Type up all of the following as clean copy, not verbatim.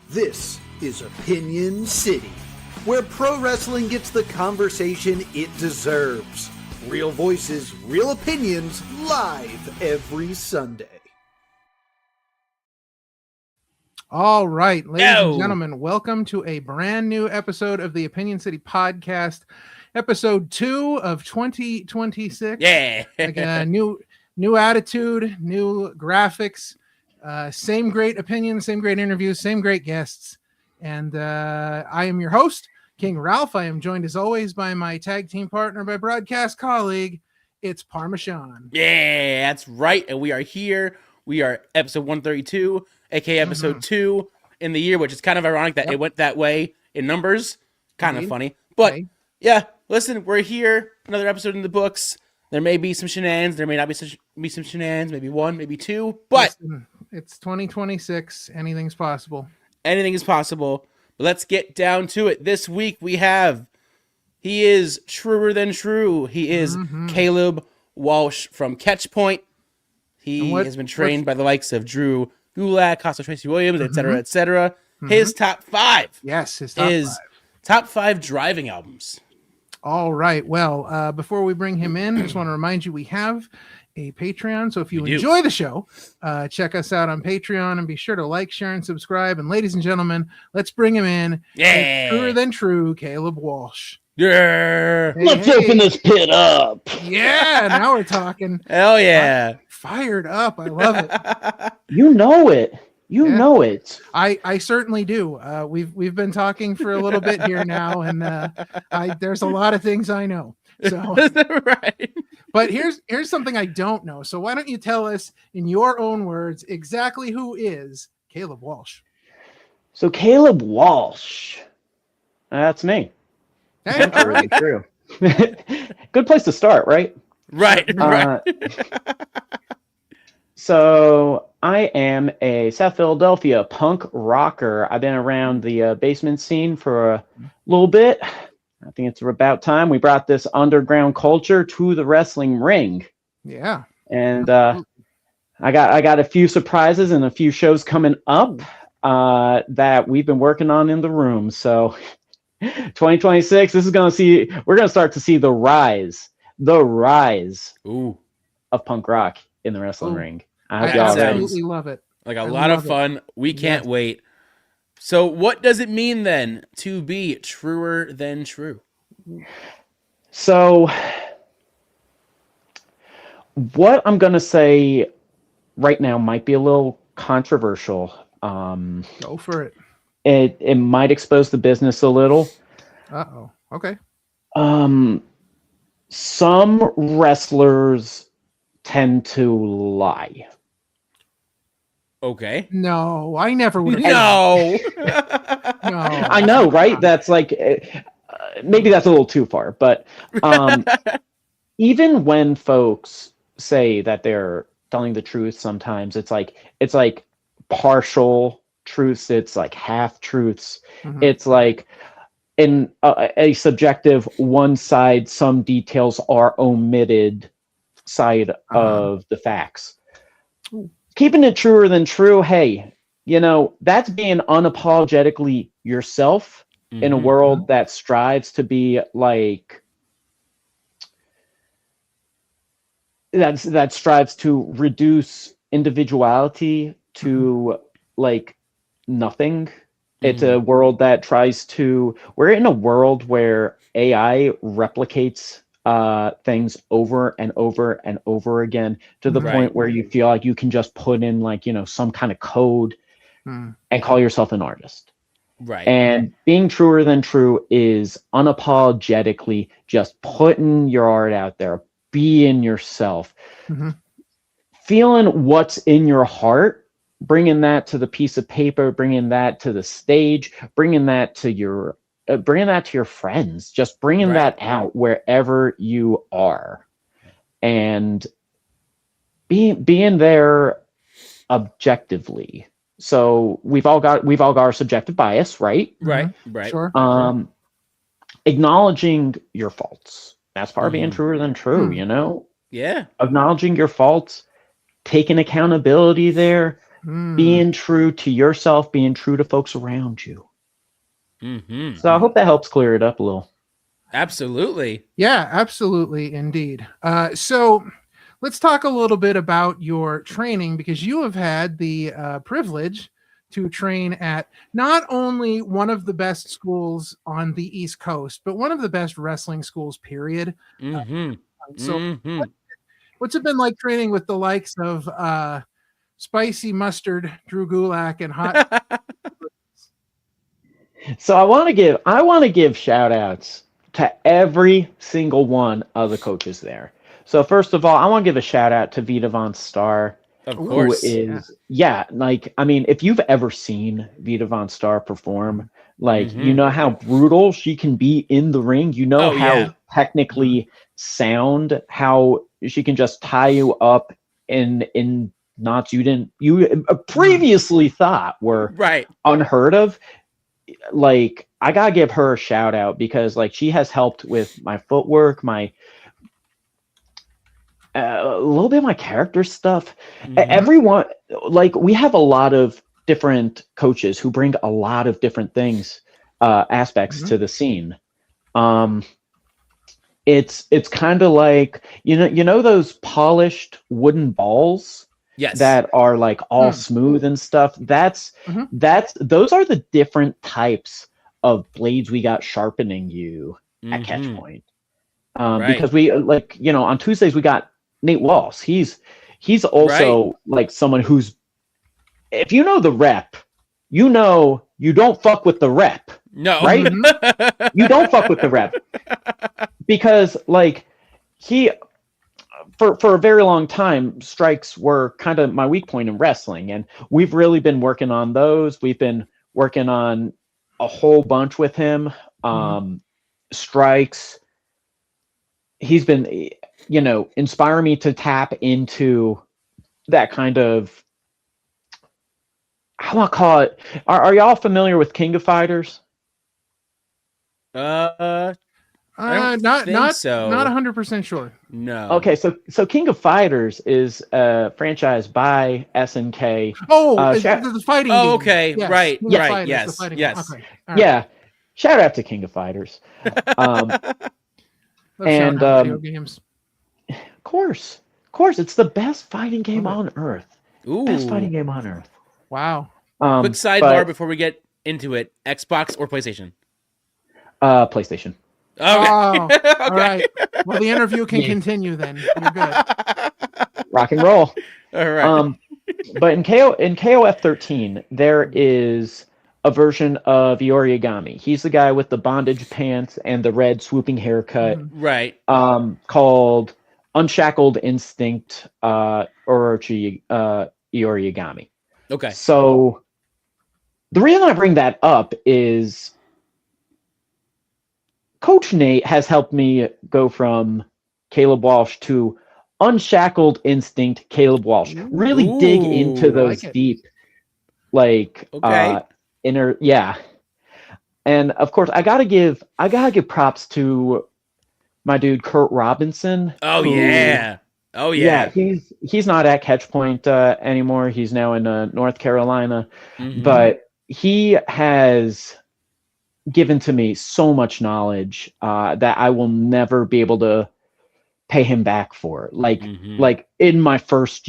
This is Opinion City, where pro wrestling gets the conversation it deserves. Real voices, real opinions, live every Sunday. All right, ladies and gentlemen, welcome to a brand new episode of the Opinion City podcast, episode 2 of 2026. Yeah. Like a new attitude, new graphics, same great opinions, same great interviews, same great guests. And I am your host, King Ralph. I am joined as always by my tag team partner, my broadcast colleague. It's Parmesan. Yeah, that's right. And we are here. We are episode 132, aka episode 2 in the year, which is kind of ironic that it went that way in numbers. Kind of funny. But yeah, listen, we're here. Another episode in the books. There may be some shenanigans. There may not be some shenanigans. Maybe one, maybe two. But listen, it's 2026. Anything's possible. Anything is possible. But let's get down to it. This week we have, he is truer than true. He is Caleb Walsh from Catchpoint. He has been trained by the likes of Drew Gulak, Costa Tracy Williams, etc., etc. His top 5. Yes, his top 5 driving albums. All right. Well, before we bring him in, I just want to remind you we have a Patreon. So if you enjoy the show, check us out on Patreon and be sure to like, share, and subscribe. And ladies and gentlemen, let's bring him in. Yeah. Truer than true, Caleb Walsh. Yeah. Let's open this pit up. Yeah. Now we're talking. Hell yeah. Fired up. I love it. You know it. You know it. I certainly do. We've been talking for a little bit here now, and there's a lot of things I know. So right. But here's something I don't know. So why don't you tell us in your own words exactly who is Caleb Walsh? So Caleb Walsh. That's me. Hey, That's really true. Good place to start, right? Right. So I am a South Philadelphia punk rocker. I've been around the basement scene for a little bit. I think it's about time we brought this underground culture to the wrestling ring. Yeah. And I got a few surprises and a few shows coming up that we've been working on in the room. So 2026, we're going to start to see the rise of punk rock in the wrestling ring. I absolutely love it. Like a lot of fun. We can't wait. So what does it mean then to be truer than true? So what I'm going to say right now might be a little controversial. Go for it. It might expose the business a little. Uh-oh. Okay. Some wrestlers tend to lie. Okay. No, I never would. No. No. I know, right? That's like maybe that's a little too far, but even when folks say that they're telling the truth, sometimes it's like partial truths. It's like half truths. It's like in a subjective one side, some details are omitted side of the facts. Keeping it truer than true, hey, that's being unapologetically yourself in a world that strives to be like that strives to reduce individuality to like nothing. It's a world that we're in a world where AI replicates things over and over and over again to the point where you feel like you can just put in some kind of code and call yourself an artist. Right. And being truer than true is unapologetically just putting your art out there, being yourself, feeling what's in your heart, bringing that to the piece of paper, bringing that to the stage, bringing that to your friends, just bringing that out wherever you are, and being there objectively. So we've all got our subjective bias, right? Right. Sure. Acknowledging your faults. That's part of being truer than true, Yeah. Acknowledging your faults, taking accountability there, being true to yourself, being true to folks around you. Mm-hmm. So I hope that helps clear it up a little. Absolutely. Yeah, absolutely, indeed. So let's talk a little bit about your training, because you have had the privilege to train at not only one of the best schools on the East Coast, but one of the best wrestling schools, period. Mm-hmm. So Mm-hmm. what's it been like training with the likes of Spicy Mustard, Drew Gulak, and Hot? So I want to give shout outs to every single one of the coaches there. So first of all, I want to give a shout out to Vita Von Star, Of who course. is like, I mean, if you've ever seen Vita Von Star perform, like you know how brutal she can be in the ring. You know how technically sound, how she can just tie you up in knots you previously thought were unheard of. Like, I gotta give her a shout out, because like she has helped with my footwork, my a little bit of my character stuff. Everyone, like, we have a lot of different coaches who bring a lot of different things, aspects to the scene. It's kind of like, you know those polished wooden balls that are like all smooth and stuff. That's those are the different types of blades we got sharpening you at Catchpoint. Because we, like, you know, on Tuesdays we got Nate Walsh. He's also like someone who's, if you know the rep, you know you don't fuck with the rep. No. Right? You don't fuck with the rep. Because like he, for a very long time, strikes were kind of my weak point in wrestling, and we've really been working on those. We've been working on a whole bunch with him. Strikes. He's been, you know, inspiring me to tap into that kind of, I want to call it. Are y'all familiar with King of Fighters? Not so. not 100% sure. No. Okay, so King of Fighters is a franchise by SNK. The fighting game. Okay, yes. right, King of right, Fighters, yes, the fighting yes. game. Okay. Yeah, shout out to King of Fighters. And video games. Of course, it's the best fighting game on earth. Ooh. Best fighting game on earth. Wow. Quick sidebar before we get into it: Xbox or PlayStation? PlayStation. Okay. Oh, all right. Well, the interview can continue then. You're good. Rock and roll. All right. But in KOF 13, there is a version of Yorigami. He's the guy with the bondage pants and the red swooping haircut. Right. Called Unshackled Instinct, Orochi Yorigami. Okay. So the reason I bring that up is Coach Nate has helped me go from Caleb Walsh to Unshackled Instinct Caleb Walsh. Really dig into those deep, like, inner, And of course, I gotta give props to my dude Kurt Robinson. Yeah, he's not at Catchpoint anymore. He's now in North Carolina, but he has given to me so much knowledge that I will never be able to pay him back for. Like in my first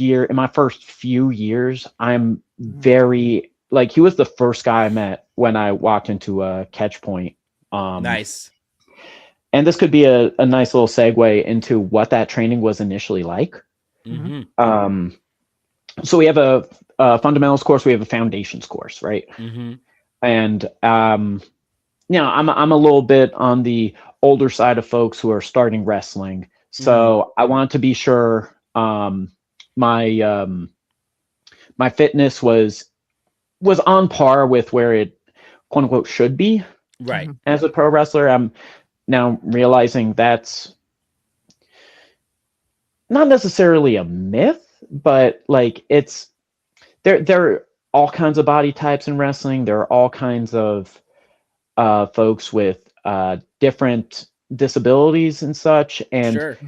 few years, I'm very, like, he was the first guy I met when I walked into Catchpoint. Nice. And this could be a nice little segue into what that training was initially like. So we have a fundamentals course, we have a foundations course, right? And you know, I'm a little bit on the older side of folks who are starting wrestling, so I wanted to be sure my fitness was on par with where it, quote unquote, should be. Right. As a pro wrestler, I'm now realizing that's not necessarily a myth, but like, it's there are all kinds of body types in wrestling. There are all kinds of folks with different disabilities and such, and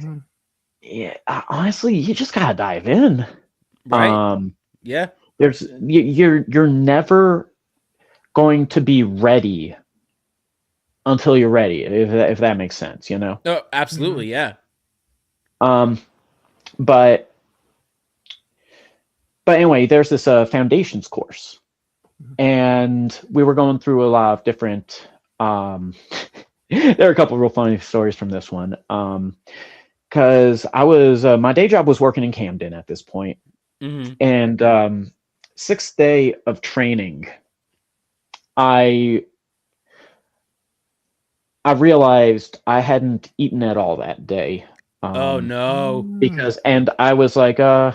honestly, you just gotta dive in. Right. You're never going to be ready until you're ready, if that makes sense, you know? Oh, absolutely, yeah. But anyway, there's this foundations course, and we were going through a lot of different. There are a couple of real funny stories from this one, because I was my day job was working in Camden at this point, and sixth day of training, I realized I hadn't eaten at all that day. Oh no! And I was like, I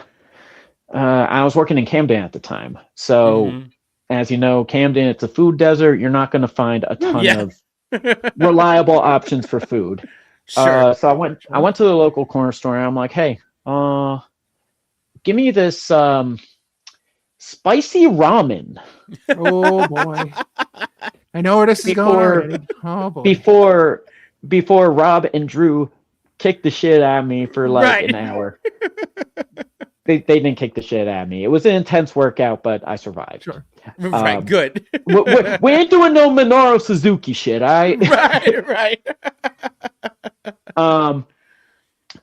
was working in Camden at the time, so as you know, Camden, it's a food desert. You're not going to find a ton of reliable options for food. Sure. So I went to the local corner store, and I'm like, hey, give me this spicy ramen. Oh boy, I know where this is going already. Oh boy. Before Rob and Drew kicked the shit out of me for like an hour. They didn't kick the shit out of me. It was an intense workout, but I survived. Sure. Right, good. we ain't doing no Minoru Suzuki shit, Right.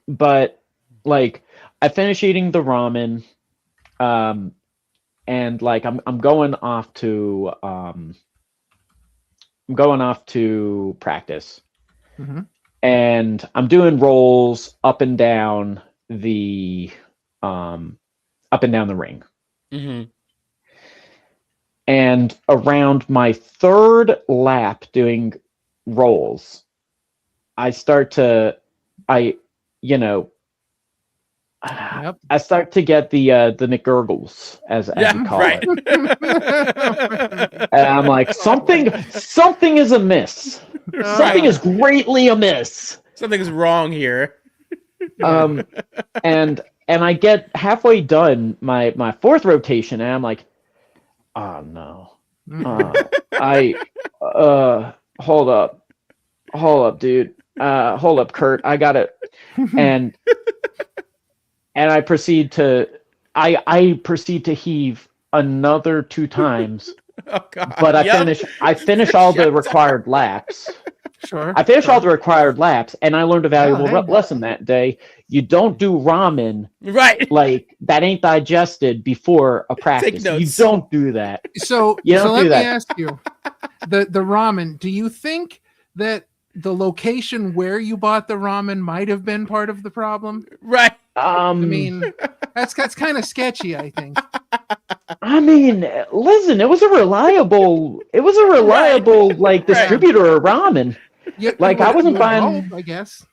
But like, I finished eating the ramen, and like I'm going off to practice, and I'm doing rolls up and down the ring. And around my third lap doing rolls, I start to get the McGurgles, as we call it. And I'm like, something is amiss. Something is greatly amiss. Something is wrong here. And I get halfway done my fourth rotation, and I'm like, oh no. Hold up, dude. Hold up, Kurt. I got it. And I proceed to heave another 2 times. Oh God. But I finish all the required laps. Sure. I finished all the required laps, and I learned a valuable lesson that day. You don't do ramen like that ain't digested before a practice. You don't do that. So let me ask you, the ramen. Do you think that the location where you bought the ramen might have been part of the problem? Right. I mean, that's kind of sketchy, I think. I mean, listen, it was a reliable like distributor of ramen. Like, I wasn't buying. I guess.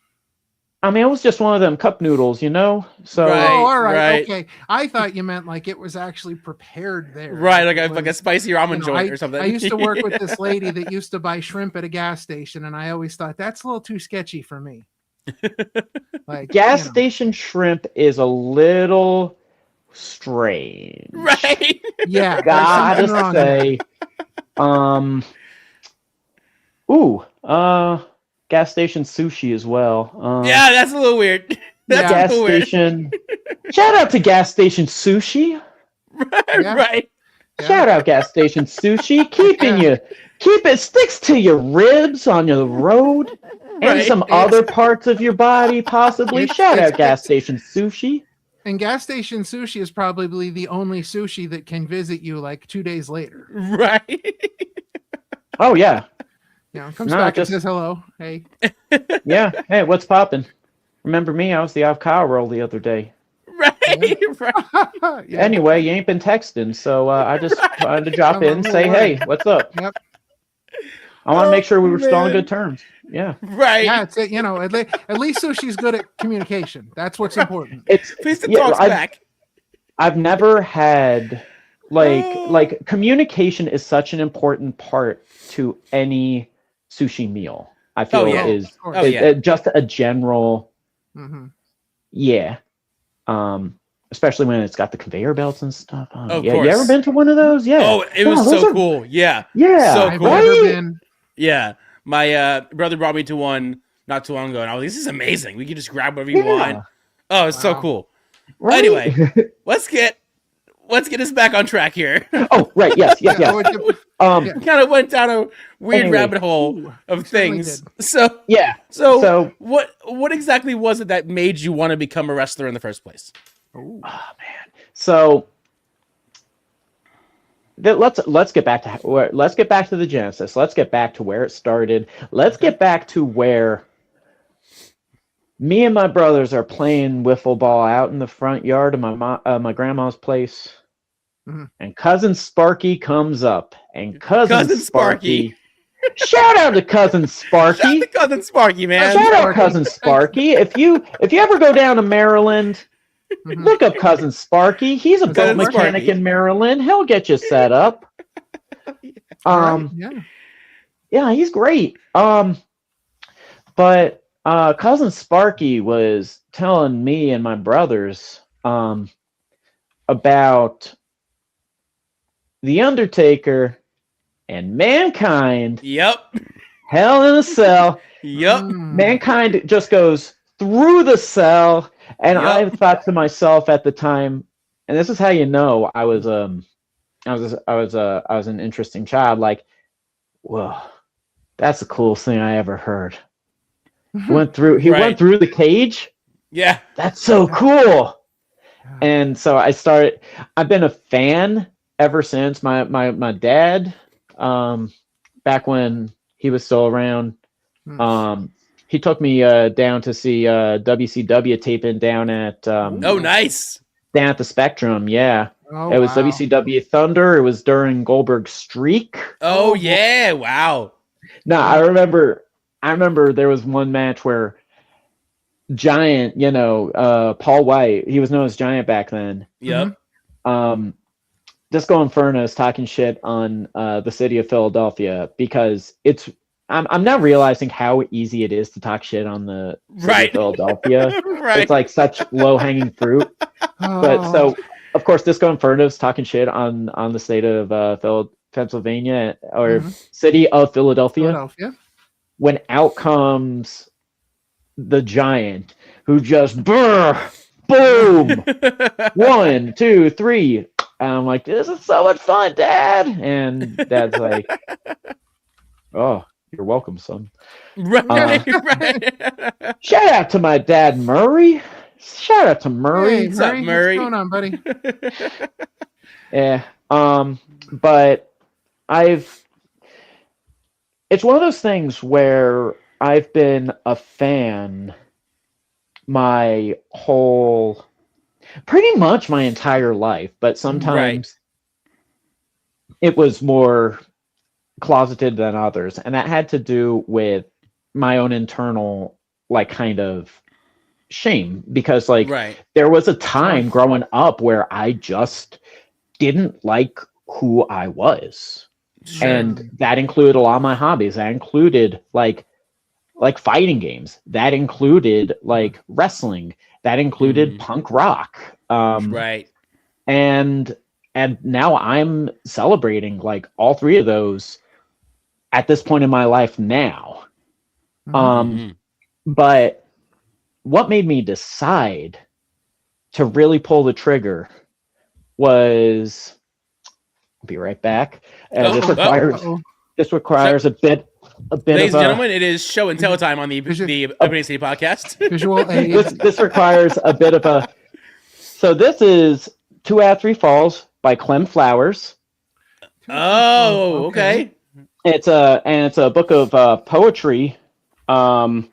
I mean, it was just one of them cup noodles, you know. So. All right. Okay. I thought you meant like it was actually prepared there. Right, like a spicy ramen joint or something. I used to work with this lady that used to buy shrimp at a gas station, and I always thought that's a little too sketchy for me. Like, gas station shrimp is a little strange. Right. Yeah. Gotta say. Gas station sushi as well. Yeah, that's a little weird. Gas station. Shout out to gas station sushi. Right. Shout out gas station sushi. Keep it sticks to your ribs on your road and some other parts of your body, possibly. Shout out gas station sushi. And gas station sushi is probably the only sushi that can visit you like 2 days later. Right. Oh yeah. Comes back and says hello. Hey. Yeah. Hey, what's poppin'? Remember me? I was the avocado roll the other day. Right. Yeah. Anyway, you ain't been texting, so I just tried to drop in and say, hey, what's up? Yep. I want to make sure we were still on good terms. Yeah. Right. Yeah, it's at least Sushi's good at communication. That's what's important. Please talk back. I've never had like communication is such an important part to any sushi meal. I feel is just a general. Yeah. Especially when it's got the conveyor belts and stuff. Of course. You ever been to one of those? Yeah. Oh, it was so cool. Yeah. Yeah. So cool. I've never been. Yeah. My brother brought me to one not too long ago, and I was like, this is amazing. We can just grab whatever you want. Oh, it's so cool. Right? Anyway, let's get let's get us back on track here. Oh, right. Yes. Yeah, Kind of went down a weird Anyway. rabbit hole of certainly things. did. So So what exactly was it that made you want to become a wrestler in the first place? So let's get back to the genesis. Let's get back to where it started. Let's get back to where me and my brothers are playing wiffle ball out in the front yard of my grandma's place, and cousin Sparky comes up, and cousin Sparky. Shout out to cousin Sparky. Shout out to cousin Sparky, man. Shout out cousin Sparky. If you ever go down to Maryland, look up cousin Sparky. He's a boat mechanic in Maryland. He'll get you set up. Yeah, he's great. But cousin Sparky was telling me and my brothers about The Undertaker and Mankind. Yep. Hell in a Cell. Yep. Mankind just goes through the cell, and I thought to myself at the time, and this is how you know I was an interesting child. Like, whoa, that's the coolest thing I ever heard. He went through the cage. Yeah. That's so cool. And so I've been a fan ever since. My dad, back when he was still around, he took me down to see WCW taping down at nice. Down at the Spectrum. Yeah. Oh, It was WCW Thunder. It was during Goldberg's streak. Oh yeah. Wow. No, I remember there was one match where Giant, Paul White, he was known as Giant back then. Yep. Disco Inferno's talking shit on the city of Philadelphia because I'm now realizing how easy it is to talk shit on the city of Philadelphia. Right. It's like such low hanging fruit. But so of course Disco Inferno's talking shit on the state of Pennsylvania or city of Philadelphia. When out comes the Giant, who just boom, 1, 2, 3. And I'm like, this is so much fun, Dad. And Dad's like, oh, you're welcome, son. Right. Shout out to my dad, Murray. Shout out to Murray. Hey, What's up, Murray? What's going on, buddy? Yeah. But it's one of those things where I've been a fan pretty much my entire life, but sometimes it was more closeted than others. And that had to do with my own internal, kind of shame, because there was a time growing up where I just didn't like who I was. Sure. And that included a lot of my hobbies. That included like fighting games. That included wrestling. That included punk rock. And now I'm celebrating all three of those at this point in my life now. But what made me decide to really pull the trigger was, I'll be right back. This requires a bit Ladies and gentlemen, it is show and tell time on the Opening City podcast. Visual this requires a bit of a. So this is 2 Out of 3 Falls by Clem Flowers. Oh, okay. It's a book of poetry. Some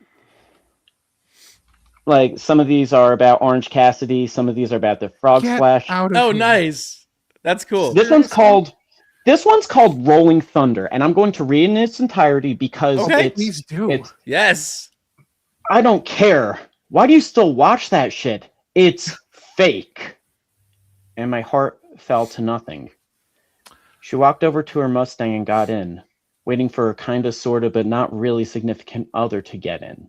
of these are about Orange Cassidy. Some of these are about the Frog Splash. Oh, nice. That's cool. This one's called Rolling Thunder, and I'm going to read in its entirety because please do. Yes. I don't care. Why do you still watch that shit? It's fake. And my heart fell to nothing. She walked over to her Mustang and got in, waiting for her kinda, sorta, but not really significant other to get in.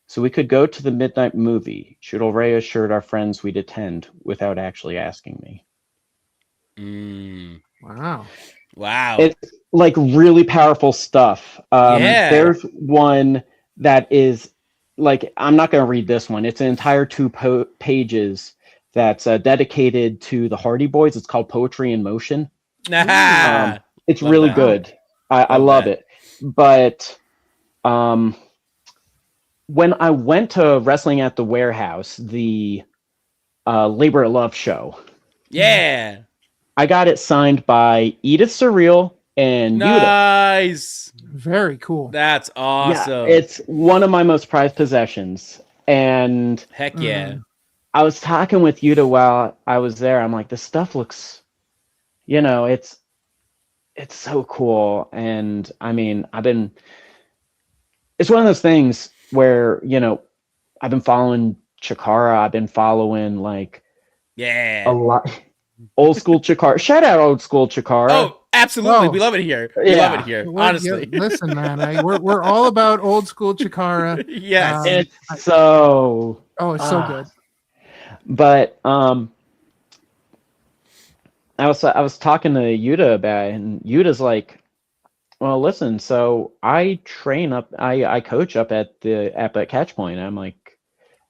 So we could go to the midnight movie. She'd already assured our friends we'd attend without actually asking me. Wow. It's really powerful stuff. There's one that is I'm not going to read this one. It's an entire 2 pages that's dedicated to the Hardy Boys. It's called Poetry in Motion. It's Love really that. good. I love that. it. But when I went to Wrestling at the Warehouse, the Labor of Love show, Yeah. I got it signed by Edith Surreal and Yuta. Nice. Very cool. That's awesome. Yeah, it's one of my most prized possessions. And Heck yeah. I was talking with Yuta while I was there. I'm like, this stuff looks, it's so cool. And I mean, it's one of those things where, I've been following Chikara. I've been following a lot old school Chikara. Shout out old school Chikara. Oh, absolutely. Oh. We love it here. We love it here. Honestly. Yeah, listen, man, we're all about old school Chikara. Yes. It's so good. But I was talking to Yuta about it, and Yuta's like, well, listen, so I coach up at Catchpoint. I'm like,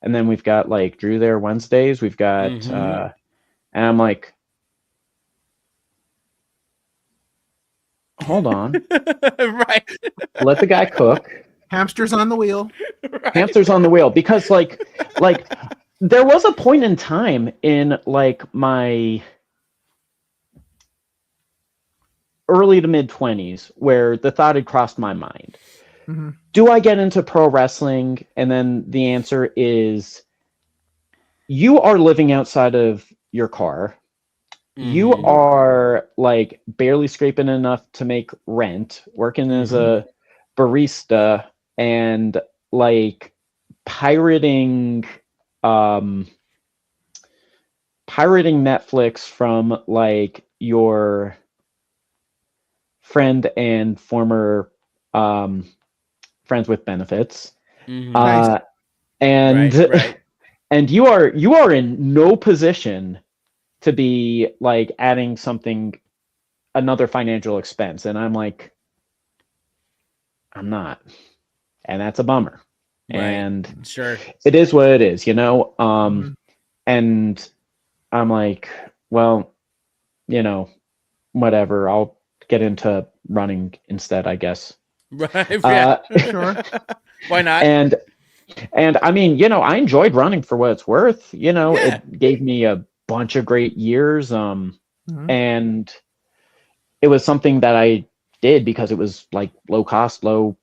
and then we've got Drew there Wednesdays. We've got and I'm like, hold on. Right. Let the guy cook. Hamsters on the wheel. Right. Hamsters on the wheel. Because there was a point in time in my early to mid 20s where the thought had crossed my mind. Mm-hmm. Do I get into pro wrestling? And then the answer is you are living outside of your car. You are barely scraping enough to make rent, working as a barista, and pirating Netflix from your friend and former friends with benefits. Nice. And right. and you are in no position to be adding another financial expense. And I'm like, I'm not. And that's a bummer. Right. And Sure. it is what it is, and I'm like, well, whatever, I'll get into running instead, I guess. Right. Yeah. Sure. Why not? And I mean, I enjoyed running for what it's worth. It gave me a bunch of great years. And it was something that I did because it was low cost, low,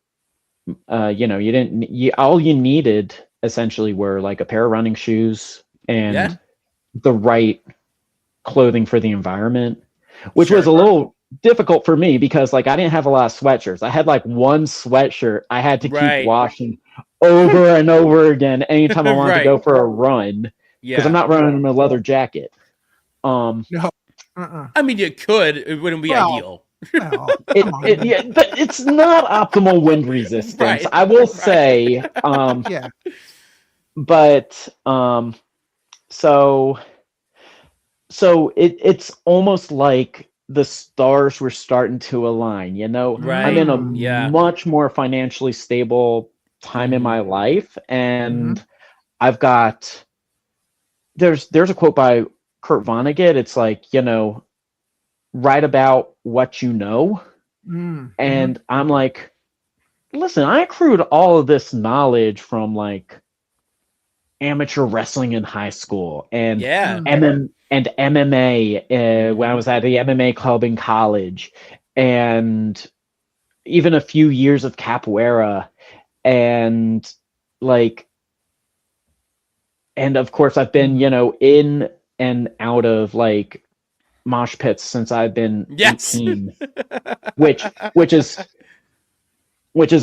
all you needed essentially were a pair of running shoes and the right clothing for the environment, which was a little difficult for me because I didn't have a lot of sweatshirts. I had one sweatshirt I had to keep washing over and over again anytime I wanted to go for a run because I'm not running in a leather jacket. No. I mean, you could. It wouldn't be ideal. It's not optimal wind resistance. Right. I will say. Yeah. But so it's almost like the stars were starting to align. Right. I'm in a much more financially stable time in my life, and I've got there's a quote by Kurt Vonnegut. It's write about what you know. And I'm like, listen, I accrued all of this knowledge from amateur wrestling in high school and MMA when I was at the MMA club in college, and even a few years of capoeira, and and of course I've been in and out of mosh pits since I've been 18, which is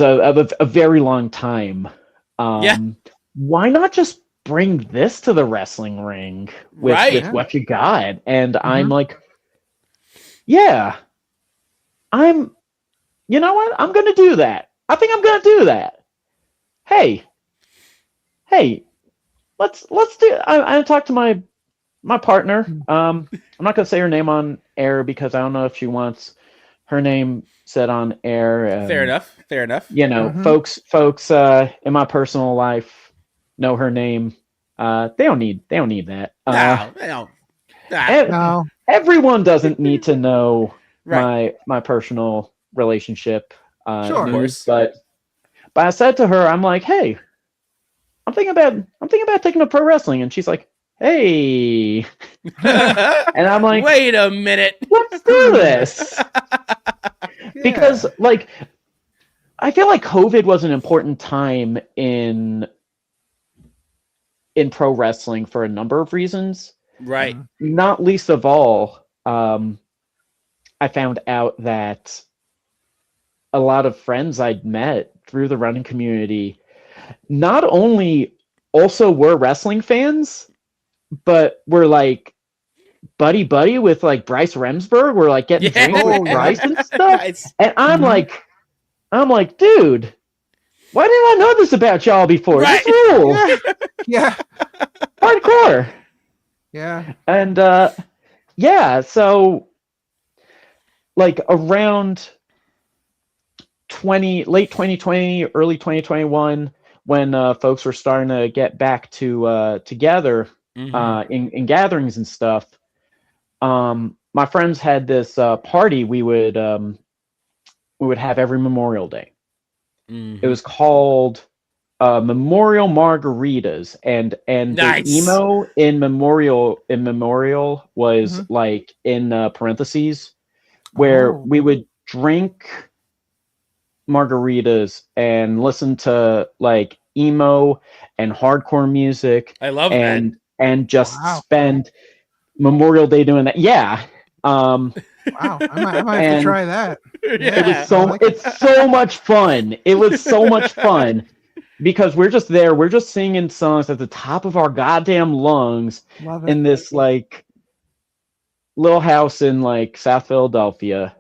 a very long time. Why not just bring this to the wrestling ring with what you got? And I'm like, you know what? I'm going to do that. I think I'm going to do that. Hey, let's do. I talked to my partner. I'm not going to say her name on air because I don't know if she wants her name said on air. Fair enough. Folks in my personal life know her name They don't need that. No, they don't. No. Everyone doesn't need to know Right. my personal relationship Sure. news, but I said to her, I'm like, hey, I'm thinking about taking up pro wrestling, and she's like, hey, and I'm like, wait a minute, let's do this. Because like I feel like COVID was an important time in pro wrestling for a number of reasons. Right. Not least of all, I found out that a lot of friends I'd met through the running community not only also were wrestling fans, but were like buddy with like Bryce Remsburg. We're like getting drinks with Bryce and stuff. And I'm like, dude, why didn't I know this about y'all before? Right. This rules. Yeah. Hardcore. Yeah. And so like around late 2020, early 2021, when folks were starting to get back to together in gatherings and stuff, my friends had this party we would have every Memorial Day. It was called Memorial Margaritas, and Nice. the emo in memorial was like in parentheses, where we would drink margaritas and listen to like emo and hardcore music. I love and just spend Memorial Day doing that. Yeah. Wow, I might have to try that. Yeah. It's so much fun. It was so much fun because we're just there. We're just singing songs at the top of our goddamn lungs in this like little house in like South Philadelphia.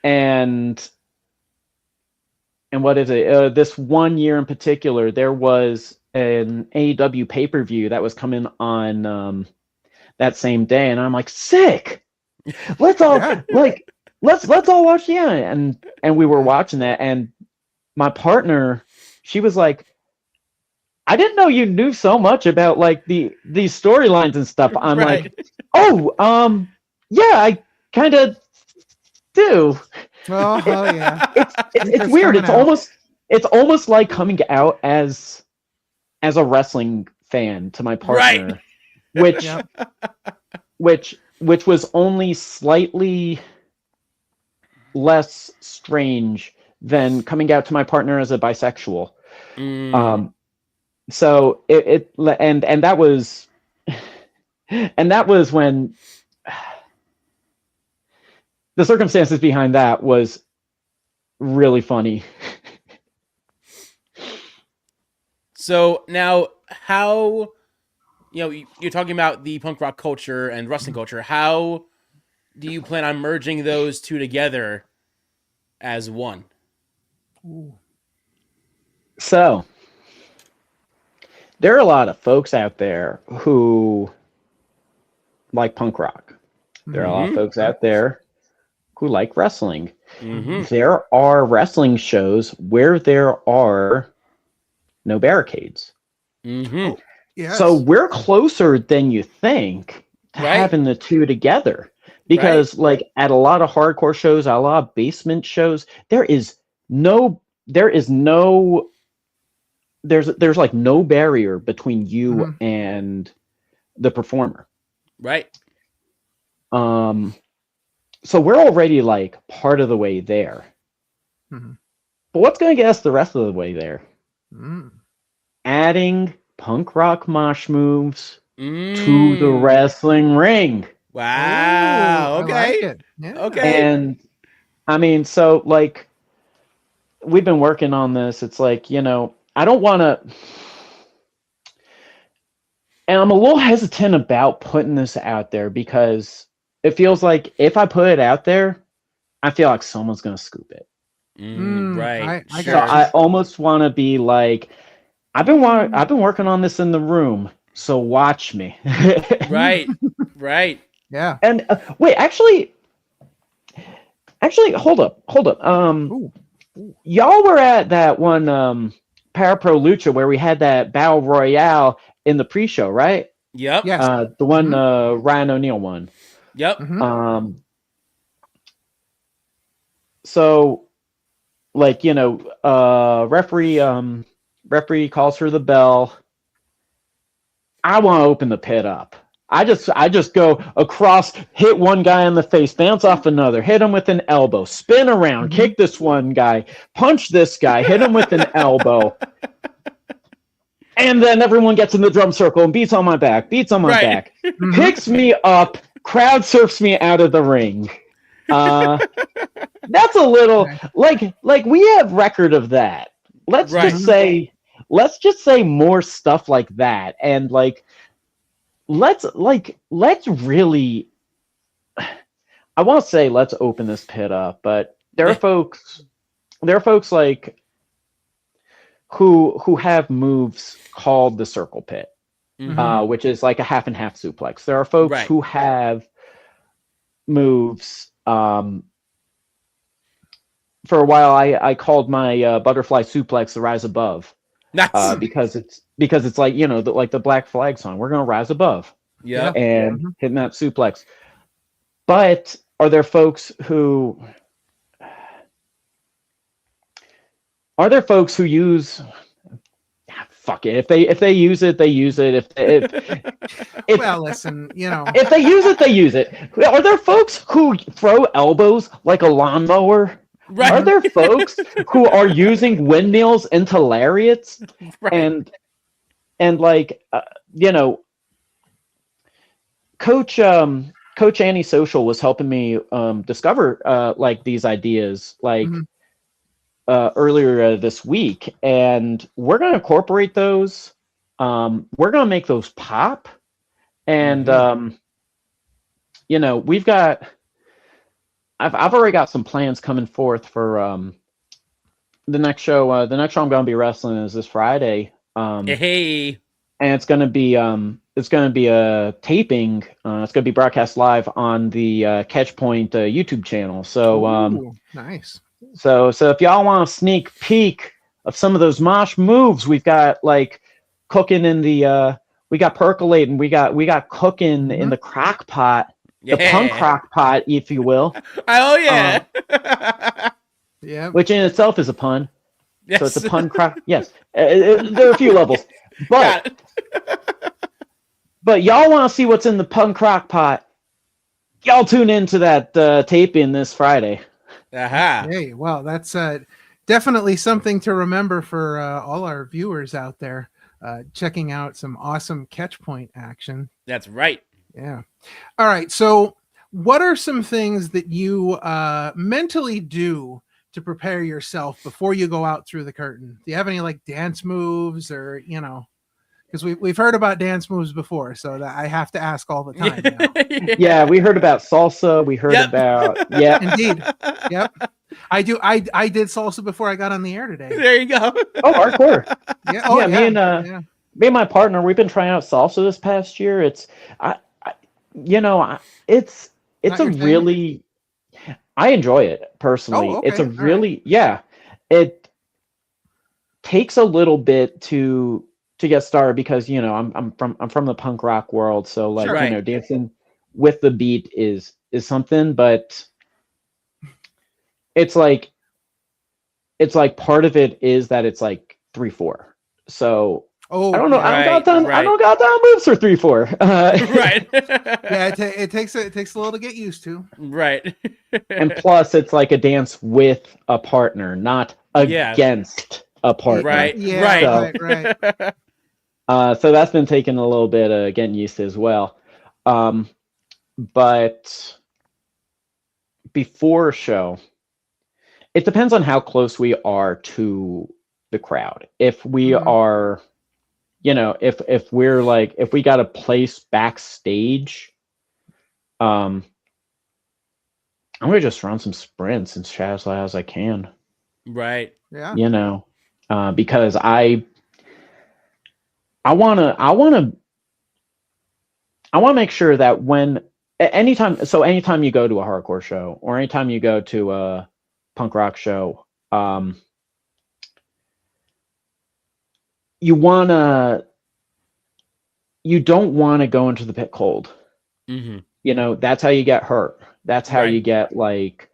And what is it? This one year in particular, there was an AEW pay-per-view that was coming on that same day, and I'm like, sick. Let's all let's all watch and we were watching that, and my partner, she was like, I didn't know you knew so much about like these storylines and stuff. I'm like, oh, yeah, I kind of do. Oh yeah. It's weird. It's almost like coming out as a wrestling fan to my partner, which was only slightly less strange than coming out to my partner as a bisexual. So and that was when the circumstances behind that was really funny. So now, how, you're talking about the punk rock culture and wrestling culture. How do you plan on merging those two together as one? So there are a lot of folks out there who like punk rock. There are a lot of folks out there who like wrestling. There are wrestling shows where there are no barricades. Yes. So we're closer than you think to having the two together, because like at a lot of hardcore shows, a lot of basement shows, there's like no barrier between you and the performer. Right. So we're already like part of the way there. But what's going to get us the rest of the way there? Adding punk rock mosh moves to the wrestling ring. Wow. Okay. I like it. Yeah. Okay. And I mean, so like we've been working on this. It's like, I don't want to, and I'm a little hesitant about putting this out there because it feels like if I put it out there, I feel like someone's going to scoop it. Right. So I almost want to be like, I've been working on this in the room, so watch me. Right. Yeah. And wait, actually, hold up. Y'all were at that one Parapro Lucha where we had that battle royale in the pre-show, right? Yep. Yes. The one Ryan O'Neal won. Yep. So, like, referee calls for the bell. I want to open the pit up. I just go across, hit one guy in the face, bounce off another, hit him with an elbow, spin around, kick this one guy, punch this guy, hit him with an elbow. And then everyone gets in the drum circle and beats on my back, picks me up, crowd surfs me out of the ring. That's a little like we have record of that. Let's just say more stuff like that, and like let's really, I won't say let's open this pit up, but there are folks like who have moves called the circle pit, which is like a half and half suplex. There are folks who have moves. For a while, I called my butterfly suplex the rise above, because it's like, like the Black Flag song. We're gonna rise above, and hitting that suplex. But are there folks who use? Fuck it. If they use it, they use it. Well, listen, if they use it, they use it. Are there folks who throw elbows like a lawnmower? Right. Are there folks who are using windmills into lariats? And like Coach Antisocial was helping me discover like these ideas earlier this week, and we're going to incorporate those. We're going to make those pop, and we've got. I've already got some plans coming forth for the next show. The next show I'm going to be wrestling is this Friday. Hey, and it's going to be a taping. It's going to be broadcast live on the Catchpoint YouTube channel. So nice. So if y'all want a sneak peek of some of those mosh moves, we've got like cooking in the we got percolating, we got cooking in the crock pot, the punk crock pot, if you will. Oh yeah. Yeah. Which in itself is a pun. Yes. So it's a pun crock. Yes. There are a few levels. But y'all want to see what's in the punk crock pot, y'all tune into that tape-in this Friday. Hey, well, that's definitely something to remember for all our viewers out there, checking out some awesome Catchpoint action. That's right. Yeah. All right. So what are some things that you mentally do to prepare yourself before you go out through the curtain? Do you have any like dance moves or, because we've heard about dance moves before, so that I have to ask all the time now. Yeah, we heard about salsa. We heard about indeed. Yep. I did salsa before I got on the air today. There you go. Oh, hardcore. Yeah. Oh, yeah. Me and my partner, we've been trying out salsa this past year. It's it's a really, I enjoy it personally. Oh, okay. It's a really it takes a little bit to get started because I'm from the punk rock world, so like dancing with the beat is something, but it's like part of it is that it's like 3/4. So I don't know. I don't got time moves for 3/4. Right. Yeah, it takes a little to get used to. Right. And plus, it's like a dance with a partner, not against a partner. Right. Yeah. Right. Right. So that's been taking a little bit of getting used to as well. But before a show, it depends on how close we are to the crowd. If we are, if we're like, if we got a place backstage, I'm gonna just run some sprints and chat as loud as I can. Right. Yeah. Because I want to make sure that anytime you go to a hardcore show or anytime you go to a punk rock show, you don't want to go into the pit cold. Mm-hmm. You know, that's how you get hurt. That's how Right. you get like,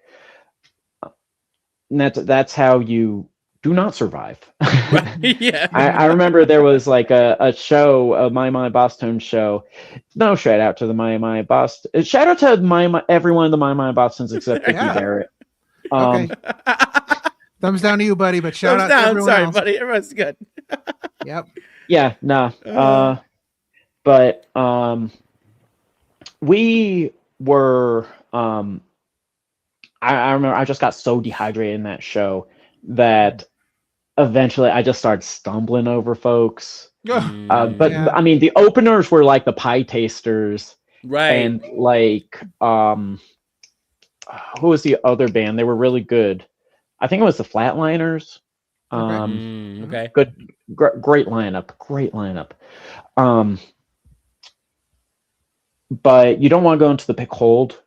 that's how you do not survive. Right. Yeah. I remember there was like a show, a My Boston show. No shout out to the My Boston. Shout out to every one of the My Bostons except Vicky Yeah. Barrett. Okay. Thumbs down to you, buddy, but shout out to everyone Sorry, else. buddy. Everyone's good. Yep. Yeah, no. But we were I remember I just got so dehydrated in that show that eventually I just started stumbling over folks. But Yeah. I mean, the openers were like the Pie Tasters, Right. and like who was the other band? They were really good. I think it was the Flatliners. Okay. Good, great lineup. But you don't want to go into the pit cold.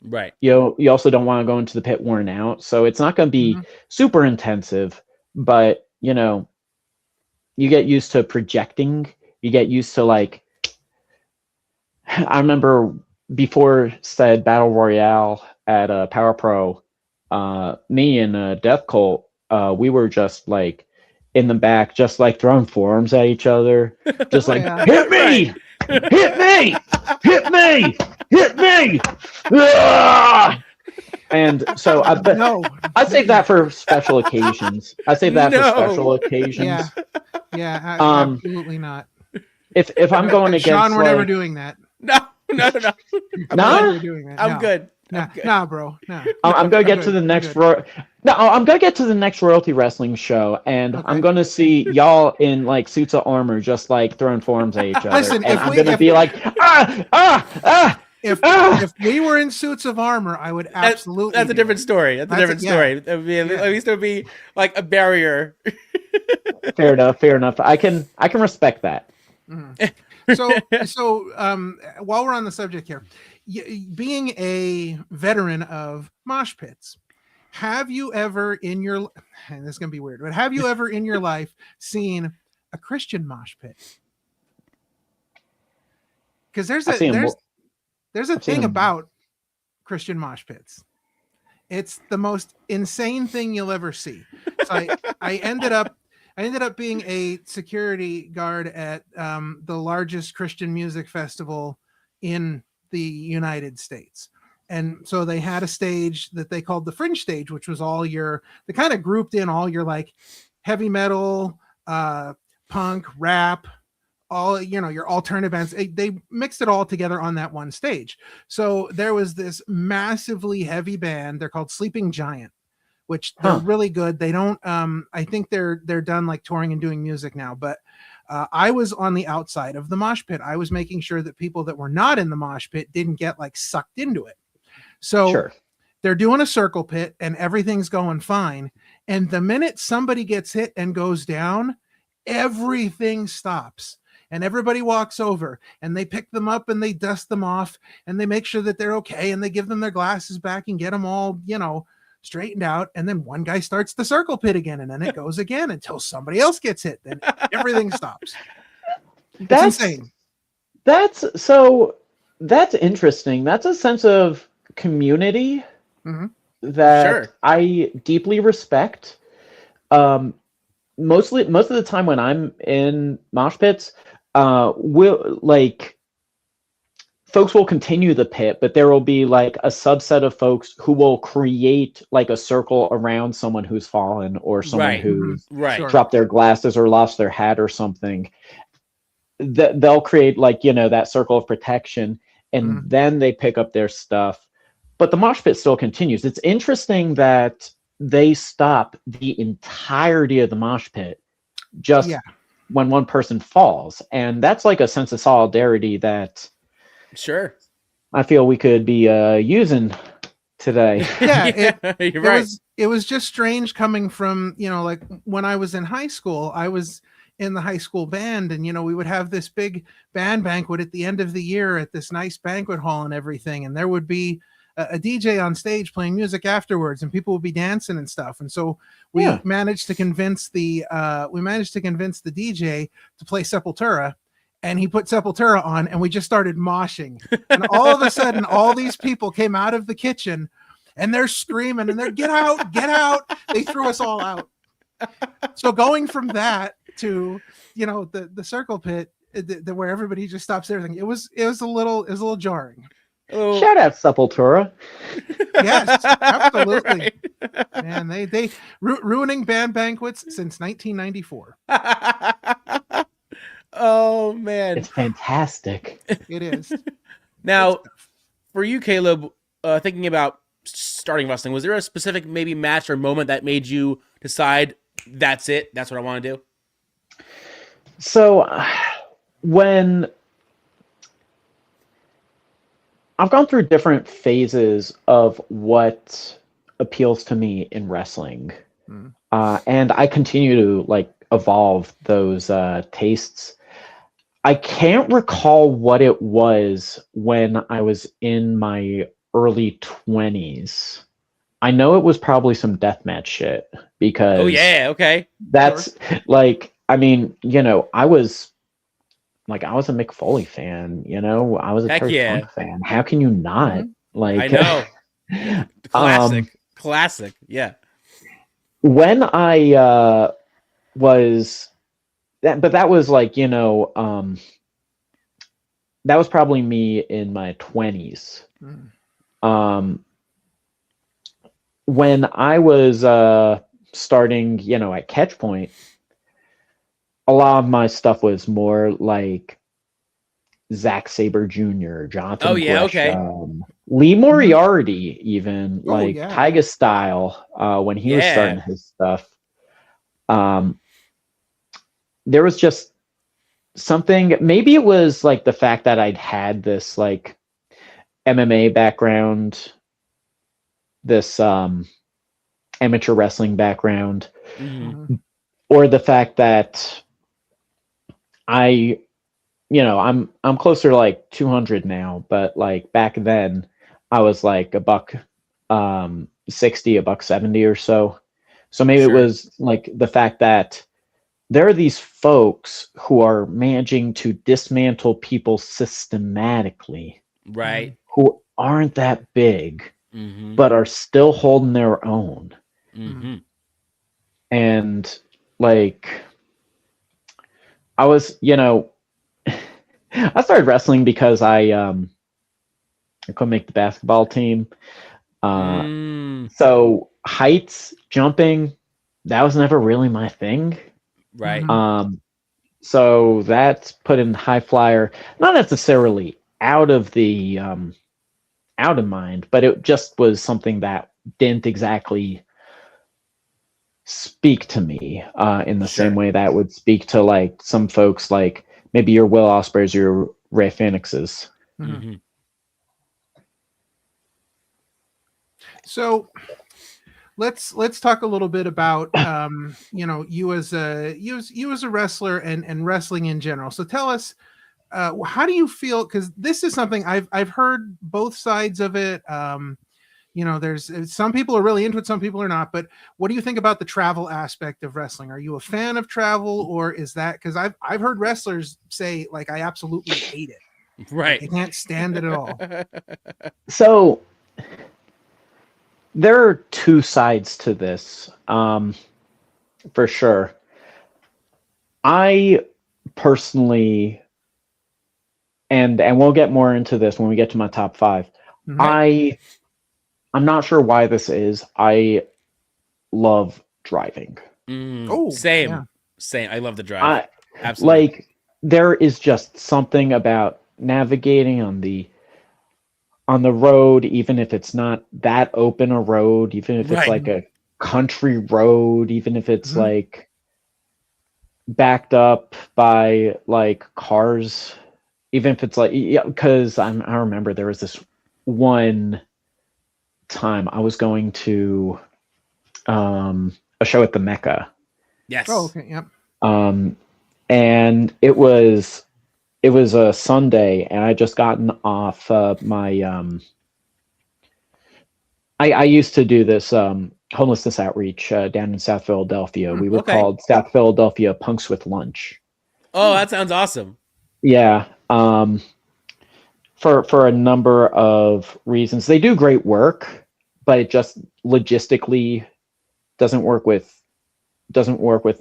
Right. You also don't want to go into the pit worn out. So it's not going to be super intensive, but you know, you get used to projecting. You get used to like, I remember before said Battle Royale at Power Pro, me and Death Cult, we were just like in the back, just like throwing forearms at each other, just like hit me, hit me, hit me, hit me. Ah! And so I save that for special occasions. I save that for special occasions. Yeah, absolutely not. If I'm going against Sean, we're never like, doing that. No. Never doing that. I'm good. Nah, bro. No. I'm gonna get to the next I'm gonna get to the next royalty wrestling show, and I'm gonna see y'all in like suits of armor, just like throwing forearms at each other. Listen, and I'm gonna be like, If we were in suits of armor, I would absolutely. That's a different story. That's a different story. Yeah. At least there would be like a barrier. Fair enough. I can respect that. So while we're on the subject here, being a veteran of mosh pits, have you ever in your, and this is gonna be weird, but have you ever in your life seen a Christian mosh pit? Because there's a thing about Christian mosh pits. It's the most insane thing you'll ever see. So I ended up being a security guard at the largest Christian music festival in the United States. And so they had a stage that they called the Fringe stage, which was they kind of grouped in all your like heavy metal, punk, rap, all, your alternative bands. They mixed it all together on that one stage. So there was this massively heavy band. They're called Sleeping Giant, which they're really good. They don't, I think they're done like touring and doing music now, but I was on the outside of the mosh pit. I was making sure that people that were not in the mosh pit didn't get like sucked into it. So they're doing a circle pit and everything's going fine. And the minute somebody gets hit and goes down, everything stops. And everybody walks over and they pick them up and they dust them off and they make sure that they're okay. And they give them their glasses back and get them all, straightened out. And then one guy starts the circle pit again. And then it goes again until somebody else gets hit. Then everything stops. That's insane. That's interesting. That's a sense of community that I deeply respect. Most of the time when I'm in mosh pits, folks will continue the pit, but there will be like a subset of folks who will create like a circle around someone who's fallen or someone who's dropped their glasses or lost their hat or something. They'll create like, that circle of protection, and then they pick up their stuff. But the mosh pit still continues. It's interesting that they stop the entirety of the mosh pit just when one person falls. And that's like a sense of solidarity that I feel we could be using today. It was just strange coming from, like when I was in high school, I was in the high school band, and we would have this big band banquet at the end of the year at this nice banquet hall and everything, and there would be a DJ on stage playing music afterwards, and people would be dancing and stuff. And so we managed to convince the DJ to play Sepultura, and he put Sepultura on, and we just started moshing. And all of a sudden, all these people came out of the kitchen, and they're screaming, and they're get out, get out. They threw us all out. So going from that to, the circle pit, where everybody just stops everything, it was a little jarring. Shout out Sepultura. Yes, absolutely. Right. Man, they ruining band banquets since 1994. Oh man, it's fantastic. It is. Now, for you, Caleb, thinking about starting wrestling, was there a specific maybe match or moment that made you decide that's it, that's what I want to do? So when I've gone through different phases of what appeals to me in wrestling, and I continue to evolve those tastes. I can't recall what it was when I was in my early 20s. I know it was probably some deathmatch shit because that's sure. I was a Mick Foley fan, I was a Terry Funk fan. How can you not? I know. Classic. Yeah. When I was that, but that was that was probably me in my 20s. When I was starting, at Catchpoint, a lot of my stuff was more like Zack Sabre Jr., Jonathan Gresham, Lee Moriarty, even Tyga Style, when he was starting his stuff. There was just something, maybe it was the fact that I'd had this MMA background, this amateur wrestling background, or the fact that I'm closer to 200 now, but back then I was a buck 60, a buck 70 or so. So maybe it was the fact that there are these folks who are managing to dismantle people systematically, right? Who aren't that big, but are still holding their own. And I was, I started wrestling because I couldn't make the basketball team. So heights, jumping, that was never really my thing. Right. So that's put in high flyer, not necessarily out of mind, but it just was something that didn't exactly speak to me in the same way that would speak to some folks, maybe your Will Ospreays or your Ray Phoenixes. So let's talk a little bit about you as a wrestler and wrestling in general. So tell us, how do you feel? Because this is something I've heard both sides of it. There's some people are really into it, some people are not. But what do you think about the travel aspect of wrestling? Are you a fan of travel, or is that because I've heard wrestlers say I absolutely hate it. Right. I can't stand it at all. So there are two sides to this, for sure. I personally, and we'll get more into this when we get to my top 5. I'm not sure why this is. I love driving. Same. Yeah. Same. I love the drive. Absolutely. There is just something about navigating on the road, even if it's not that open a road, even if it's a country road, even if it's backed up by cars, even if it's because I remember there was this one time I was going to a show at the Mecca. Yes. Oh, okay. Yep. And it was a Sunday, and I just gotten off my I used to do this homelessness outreach down in South Philadelphia. We were called South Philadelphia Punks with Lunch. Oh, that sounds awesome. Yeah. For a number of reasons. They do great work, but it just logistically doesn't work with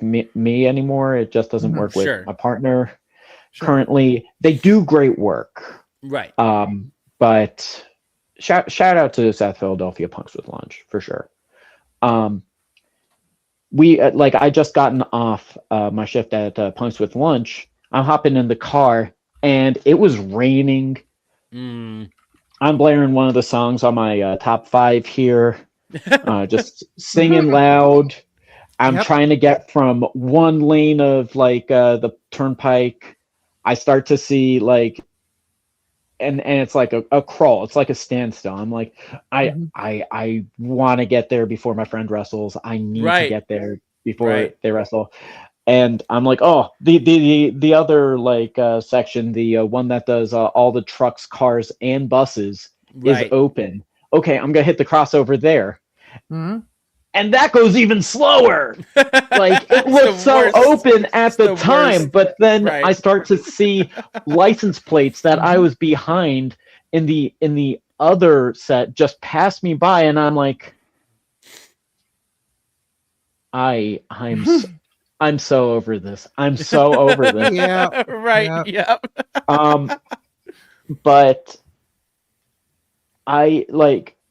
me anymore. It just doesn't work with my partner. Currently. They do great work. Right. But shout out to South Philadelphia Punks with Lunch for sure. We I just gotten off my shift at Punks with Lunch. I'm hopping in the car and it was raining. I'm blaring one of the songs on my top 5 here, just singing loud. I'm trying to get from one lane of the turnpike. I start to see and it's like a crawl. It's like a standstill. I'm like, I want to get there before my friend wrestles. I need to get there before they wrestle. And I'm like, oh, the other section, the one that does all the trucks, cars, and buses is open. Okay, I'm gonna hit the crossover there, and that goes even slower. It looked so open at the time, but then I start to see license plates that I was behind in the other set just pass me by, and I'm like, I'm so over this. I'm so over this. Yeah. Right. Yeah. But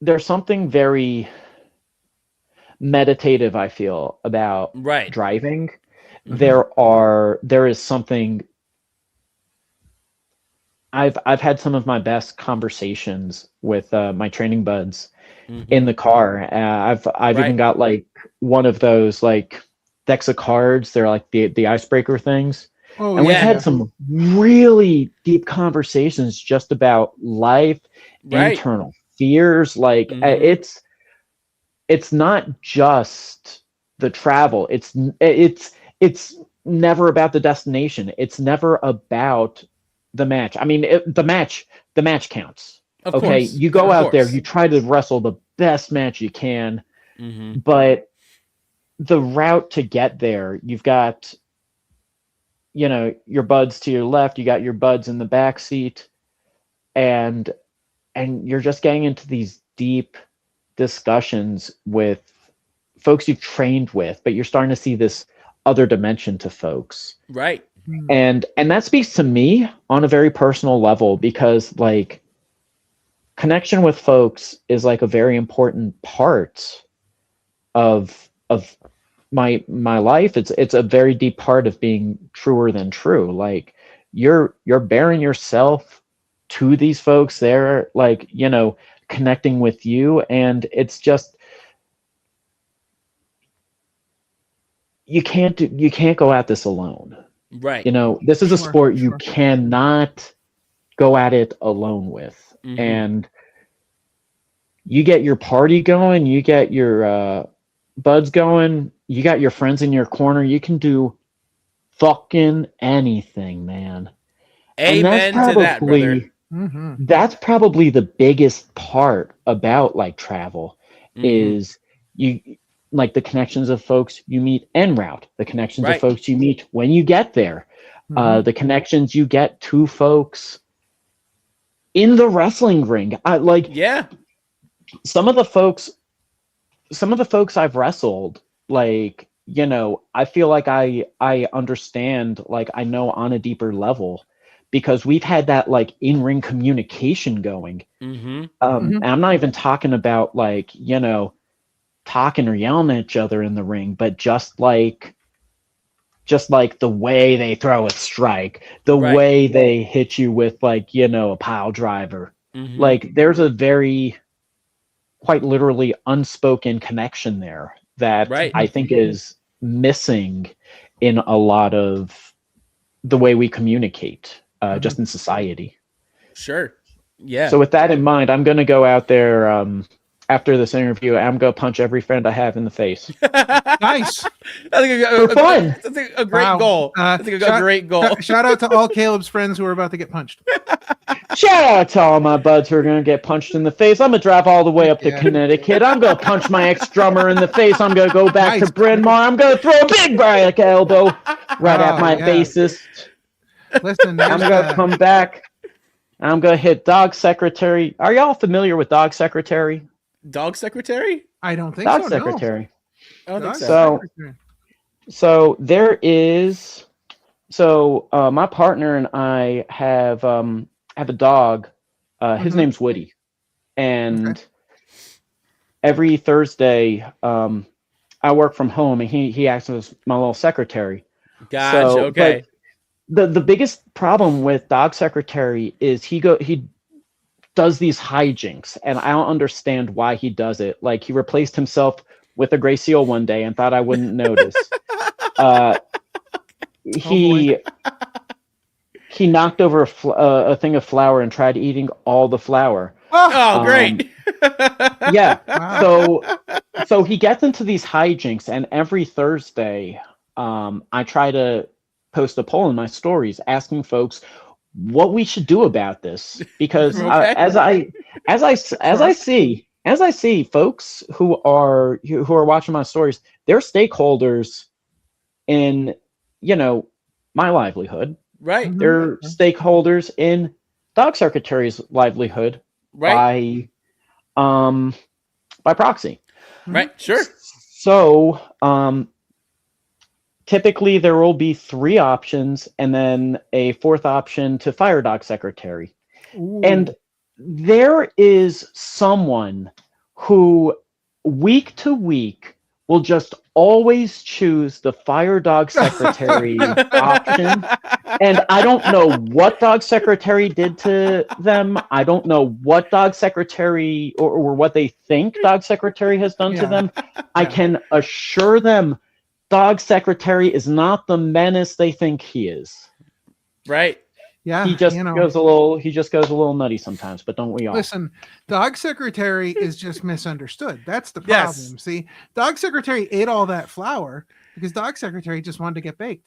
there's something very meditative, I feel, about driving. There is something. I've had some of my best conversations with my training buds in the car. I've even got one of those decks of cards. They're like the icebreaker things. Oh, and we've had some really deep conversations just about life, internal fears. It's not just the travel. It's never about the destination. It's never about the match. I mean, the match counts. Of okay, course. You go out there, you try to wrestle the best match you can, but the route to get there, you've got, your buds to your left, you got your buds in the back seat, and you're just getting into these deep discussions with folks you've trained with, but you're starting to see this other dimension to folks. Right. And that speaks to me on a very personal level, because connection with folks is a very important part of my life. It's a very deep part of being truer than true. You're bearing yourself to these folks. They're connecting with you, and it's just, you can't go at this alone. Right. This is a sport you cannot go at it alone with. And you get your party going, you get your buds going, you got your friends in your corner, you can do fucking anything, man. Amen to that, brother. That's probably the biggest part about travel is you the connections of folks you meet en route, the connections of folks you meet when you get there, the connections you get to folks in the wrestling ring. Some of the folks I've wrestled, I feel like I understand, I know on a deeper level, because we've had that in-ring communication going. And I'm not even talking about talking or yelling at each other in the ring, but just the way they throw a strike, the way they hit you with a pile driver. There's a very, quite literally, unspoken connection there that I think is missing in a lot of the way we communicate just in society. Sure. Yeah. So with that in mind, I'm going to go out there after this interview, I'm gonna punch every friend I have in the face. Nice. I think For fun. That's a great goal. I think a great goal. Shout out to all Caleb's friends who are about to get punched. Shout out to all my buds who are gonna get punched in the face. I'm gonna drive all the way up to Connecticut. I'm gonna punch my ex-drummer in the face. I'm gonna go back to Bryn Mawr. I'm gonna throw a big back elbow right at my bassist. Listen, I'm gonna come back. I'm gonna hit Dog Secretary. Are y'all familiar with Dog Secretary? Dog Secretary? I don't think Dog so. Secretary. No. I don't think so. So there is. So my partner and I have a dog. His name's Woody, and every Thursday I work from home, and he acts as my little secretary. Gotcha. So, okay. The biggest problem with Dog Secretary is he does these hijinks, and I don't understand why he does it. Like, he replaced himself with a gray seal one day and thought I wouldn't notice. He knocked over a thing of flour and tried eating all the flour. Oh, great. Yeah. Wow. So he gets into these hijinks, and every Thursday, I try to post a poll in my stories asking folks what we should do about this, because as I see folks who are watching my stories, they're stakeholders in my livelihood. Right. They're stakeholders in Dog Secretary's livelihood. Right. By proxy. Right. Sure. So typically there will be 3 options and then a 4th option to fire Dog Secretary. Ooh. And there is someone who week to week will just always choose the fire Dog Secretary option. And I don't know what Dog Secretary did to them. I don't know what Dog Secretary or what they think Dog Secretary has done to them. I can assure them Dog Secretary is not the menace they think he is. Right. Yeah. He just goes a little nutty sometimes, but don't we all? Listen, Dog Secretary is just misunderstood. That's the problem. Yes. See, Dog Secretary ate all that flour because Dog Secretary just wanted to get baked.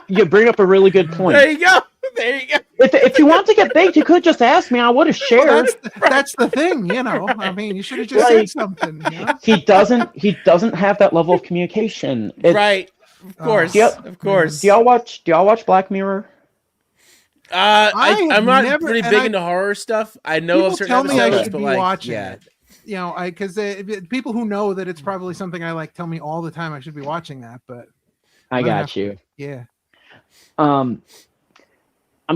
You bring up a really good point. There you go. If you want to get baked, you could just ask me. I would have shared. Well, that's the thing, I mean, you should have just said something. He doesn't have that level of communication. Right. Of course. Of course. Do y'all watch Black Mirror? I'm not pretty big into horror stuff. I know of certain episodes, I should but be watching it. Yeah. Because people who know that it's probably something I like tell me all the time I should be watching that, but I got you. Yeah. I'm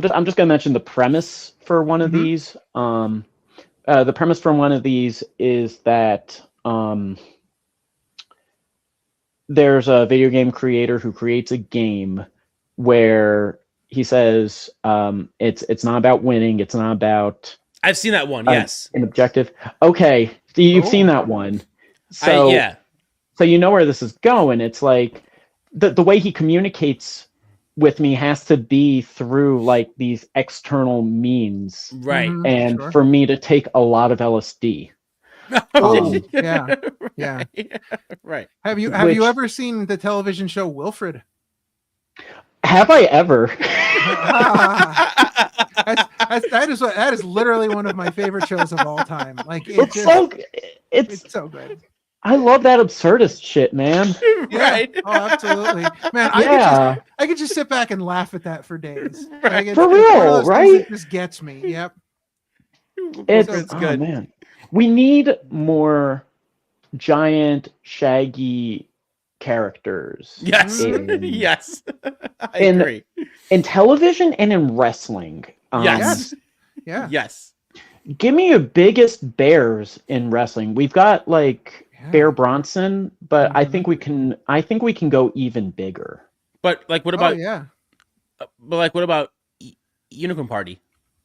just gonna mention the premise for one of these. The premise for one of these is that there's a video game creator who creates a game where he says it's not about winning, it's not about I've seen that one, yes. An objective. Okay, so you've seen that one. So so you know where this is going. It's like the way he communicates with me has to be through like these external means, right? And for me to take a lot of LSD. Yeah. Right. Have you ever seen the television show Wilfred? Have I ever? That is literally one of my favorite shows of all time. Like it's so good. I love that absurdist shit, man. Right. Oh, absolutely. Man, I could just sit back and laugh at that for days. Right. Like, for real, right? It just gets me. Yep. It's good. Man. We need more giant, shaggy characters. Yes. Yes. I agree. In television and in wrestling. Yes. Yeah. Yes. Give me your biggest bears in wrestling. We've got like Bear Bronson, but I think we can go even bigger. But like what about but like what about Unicorn Party?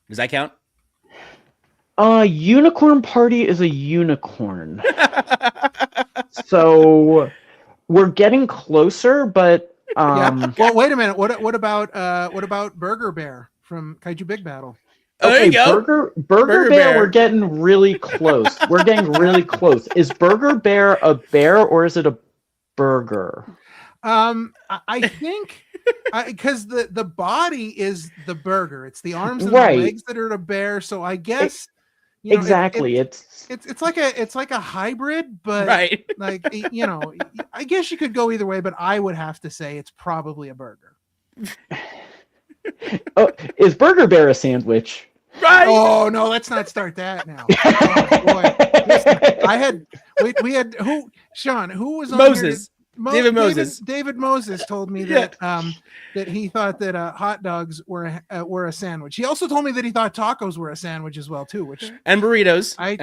Does that count? Unicorn Party is a unicorn. So we're getting closer, but Well, wait a minute. What about Burger Bear from Kaiju Big Battle? Oh, there Okay, you go. Burger Bear, we're getting really close. We're getting really close. Is Burger Bear a bear or is it a burger? I think because the body is the burger. It's the arms and Right. the legs that are the bear. So I guess you know, Exactly. it's like a hybrid, but Right. like you know, I guess you could go either way, but I would have to say it's probably a burger. Oh, is Burger Bear a sandwich? Right. Oh no, let's not start that now. Oh boy, listen, we had who Sean who was on Moses. here? David Moses. David Moses told me that that he thought that hot dogs were a sandwich. He also told me that he thought tacos were a sandwich as well too, which And burritos. I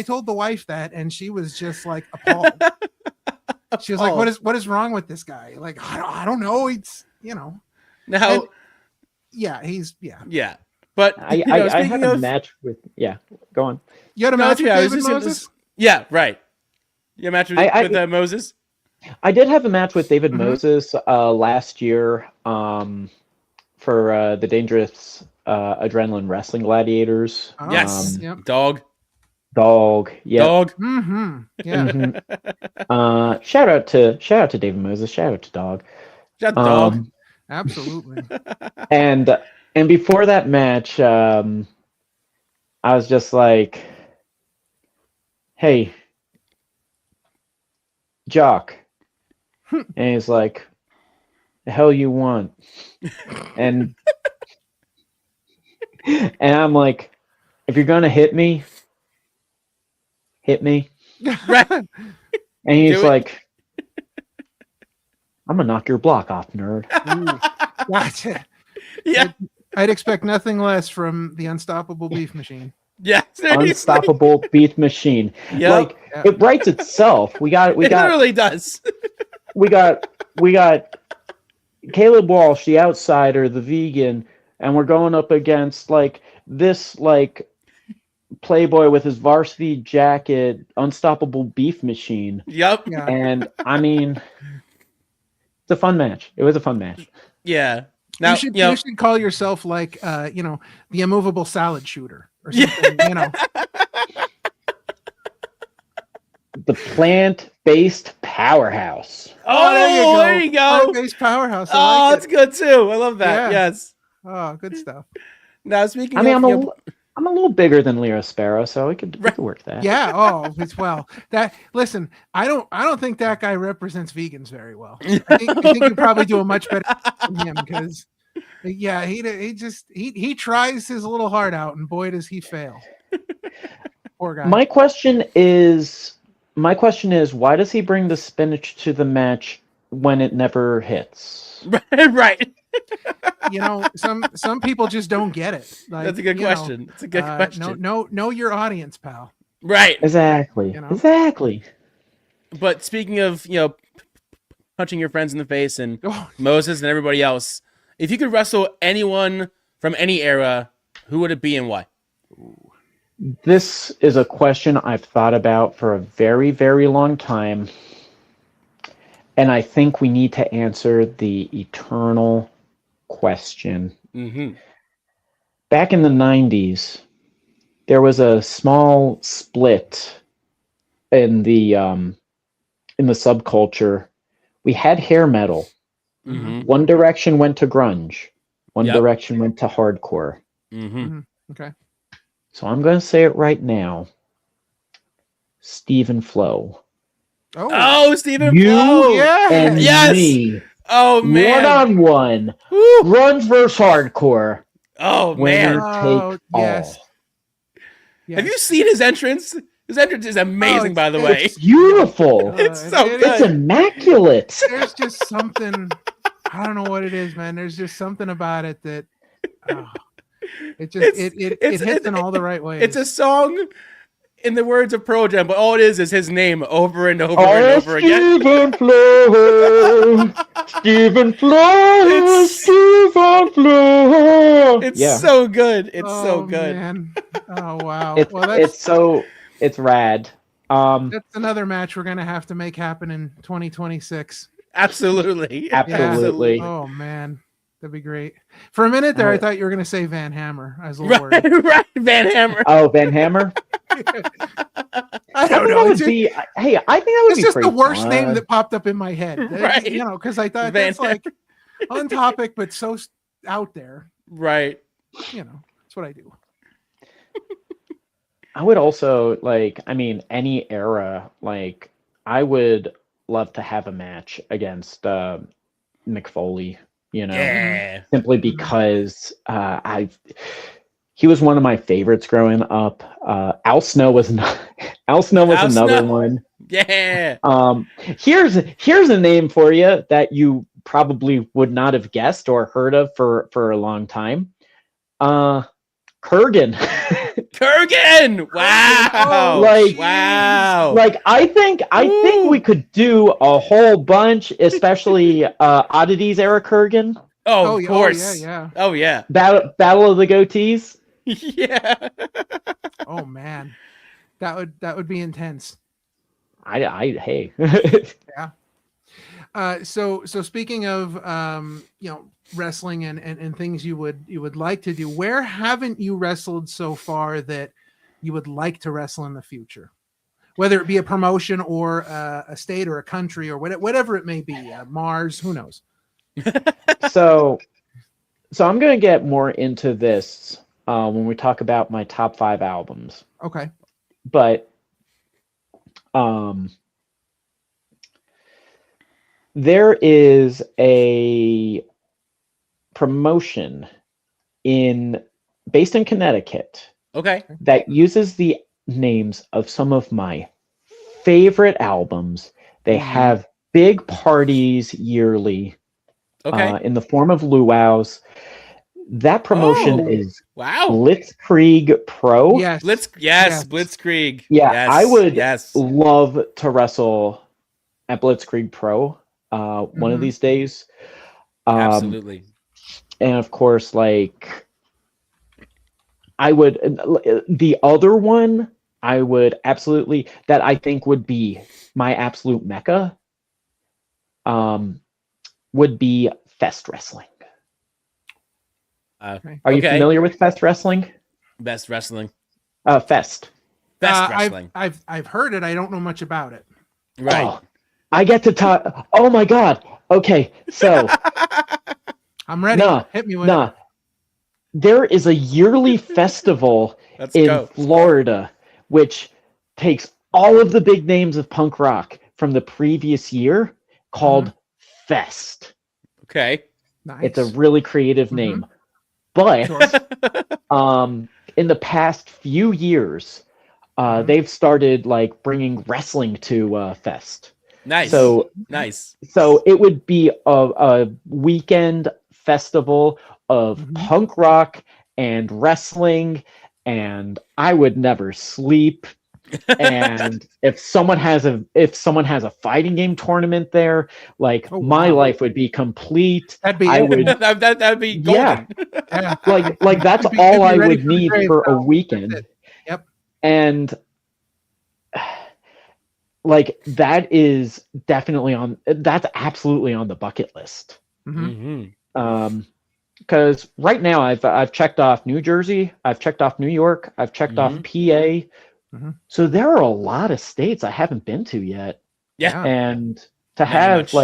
told the wife that, and she was just like appalled. She was like, "What is wrong with this guy? Like, I don't know. It's Now, and, he's yeah. But I had a match with Go on. You had a match with David Moses? Yeah, right. You had a match with Moses? I did have a match with David Moses last year for the Dangerous Adrenaline Wrestling Gladiators. Oh, yes. Yep. Dog. Yeah. Dog. Mm-hmm. Yeah. Shout out to David Moses. Shout out to Dog. Shout out to Dog. Absolutely. And before that match, I was just like, "Hey, Jock," and he's like, "The hell you want?" and I'm like, "If you're gonna hit me, hit me." Right. And he's like, "I'm gonna knock your block off, nerd." Ooh, gotcha. Yeah. I'd expect nothing less from the Unstoppable Beef Machine. Yeah. Unstoppable Beef Machine. Yep. Like it writes itself. It literally does. we got Caleb Walsh, the outsider, the vegan, and we're going up against like this Playboy with his varsity jacket, Unstoppable Beef Machine. Yep. Yeah. And I mean, it's a fun match. It was a fun match. Yeah. Now, you should call yourself like the immovable salad shooter or something, The plant-based powerhouse. Oh, there you go. Plant-based powerhouse. That's good too. I love that. Yeah. Yes. Oh, good stuff. Now speaking I'm a little bigger than Lyra Sparrow, so we could work that. Yeah. Oh, it's well. Listen, I don't think that guy represents vegans very well. I think you probably do a much better than him because, yeah, he tries his little heart out, and boy does he fail. Poor guy. My question is, why does he bring the spinach to the match when it never hits? Right. Some people just don't get it. Like, that's a good question. It's a good question. Know your audience, pal. Right. Exactly. Exactly. But speaking of, punching your friends in the face and Moses and everybody else, if you could wrestle anyone from any era, who would it be and why? This is a question I've thought about for a very, very long time. And I think we need to answer the eternal question. Mm-hmm. Back in the 90s, there was a small split in the subculture. We had hair metal. Mm-hmm. One direction went to grunge. One direction went to hardcore. Mm-hmm. Okay. So I'm going to say it right now. Steve and Flo. Oh, Stephen You Flo. and me. Oh, man. One-on-one. Grunge versus hardcore. Oh, Winner man. take all. Yes. Have you seen his entrance? His entrance is amazing, by the way. It's beautiful. It's so good. It's immaculate. There's just something, I don't know what it is, man. There's just something about it that it hits in all the right ways. It's a song in the words of Pearl Jam, but all it is his name over and over and over again. Stephen Flo. Stephen Flo. Stephen Flo. It's so good. It's so good. Man. Oh wow. It's rad. That's another match we're gonna have to make happen in 2026. Absolutely. Absolutely. Oh man. That'd be great. For a minute there, I thought you were going to say Van Hammer. I was a little Right, worried. right, Van Hammer. Oh, Van Hammer. I don't know. Hey, I think that would it's be just the pretty worst fun. name that popped up in my head. Right. You know, because I thought Van that's like on topic, but so out there. Right. You know, that's what I do. I would also any era, I would love to have a match against Mick Foley, Yeah. simply because he was one of my favorites growing up. Al Snow was another one. Yeah. Here's a name for you that you probably would not have guessed or heard of for a long time. Kurgan. Kurgan! Wow! Wow! I think we could do a whole bunch, especially Oddities era Kurgan. Oh, of course. Yeah. Oh, yeah. Battle of the Goatees. Yeah. Oh man, that would be intense. Hey. Yeah. So speaking of wrestling and things you would like to do, where haven't you wrestled so far that you would like to wrestle in the future, whether it be a promotion or a state or a country or whatever it may be, Mars, who knows? So I'm going to get more into this when we talk about my top 5 albums. Okay. But there is a promotion based in Connecticut. Okay. That uses the names of some of my favorite albums. They have big parties yearly. Okay. In the form of luau's. That promotion is wow. Blitzkrieg Pro. Yes. Blitzkrieg. Yeah, yes. I would yes. love to wrestle at Blitzkrieg Pro one of these days. Absolutely. And of course, I would, the other one I would absolutely, that I think would be my absolute mecca, would be Fest Wrestling. Are you familiar with Fest Wrestling? Best Wrestling. Fest. Best Wrestling. I've heard it. I don't know much about it. Right. Oh, I get to talk. Oh my God. Okay. So I'm ready. Hit me with it. There is a yearly festival in Florida, which takes all of the big names of punk rock from the previous year, called Fest. Okay. Nice. It's a really creative name. But in the past few years, they've started bringing wrestling to Fest. Nice. So it would be a weekend festival of punk rock and wrestling, and I would never sleep. And if someone has a fighting game tournament there, my life would be complete. That'd be that'd be golden. Yeah. That's all I would need for a weekend. Yep. And that is that's absolutely on the bucket list. Because right now I've checked off New Jersey, I've checked off New York, I've checked off PA. So there are a lot of states I haven't been to yet. Yeah. And to have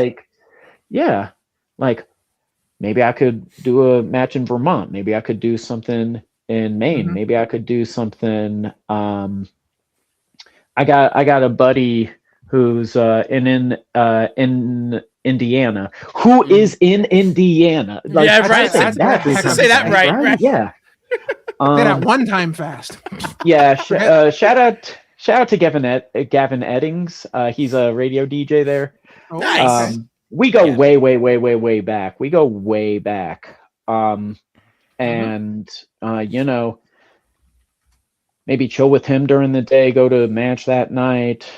maybe I could do a match in Vermont. Maybe I could do something in Maine. Maybe I could do something. I got a buddy who's in Indiana, who is in Indiana. Yeah, right. Say that right. Yeah. Did that one time fast. Yeah. Shout out to Gavin Eddings. He's a radio DJ there. Oh, nice. We go way back. We go way back. And maybe chill with him during the day, go to a match that night.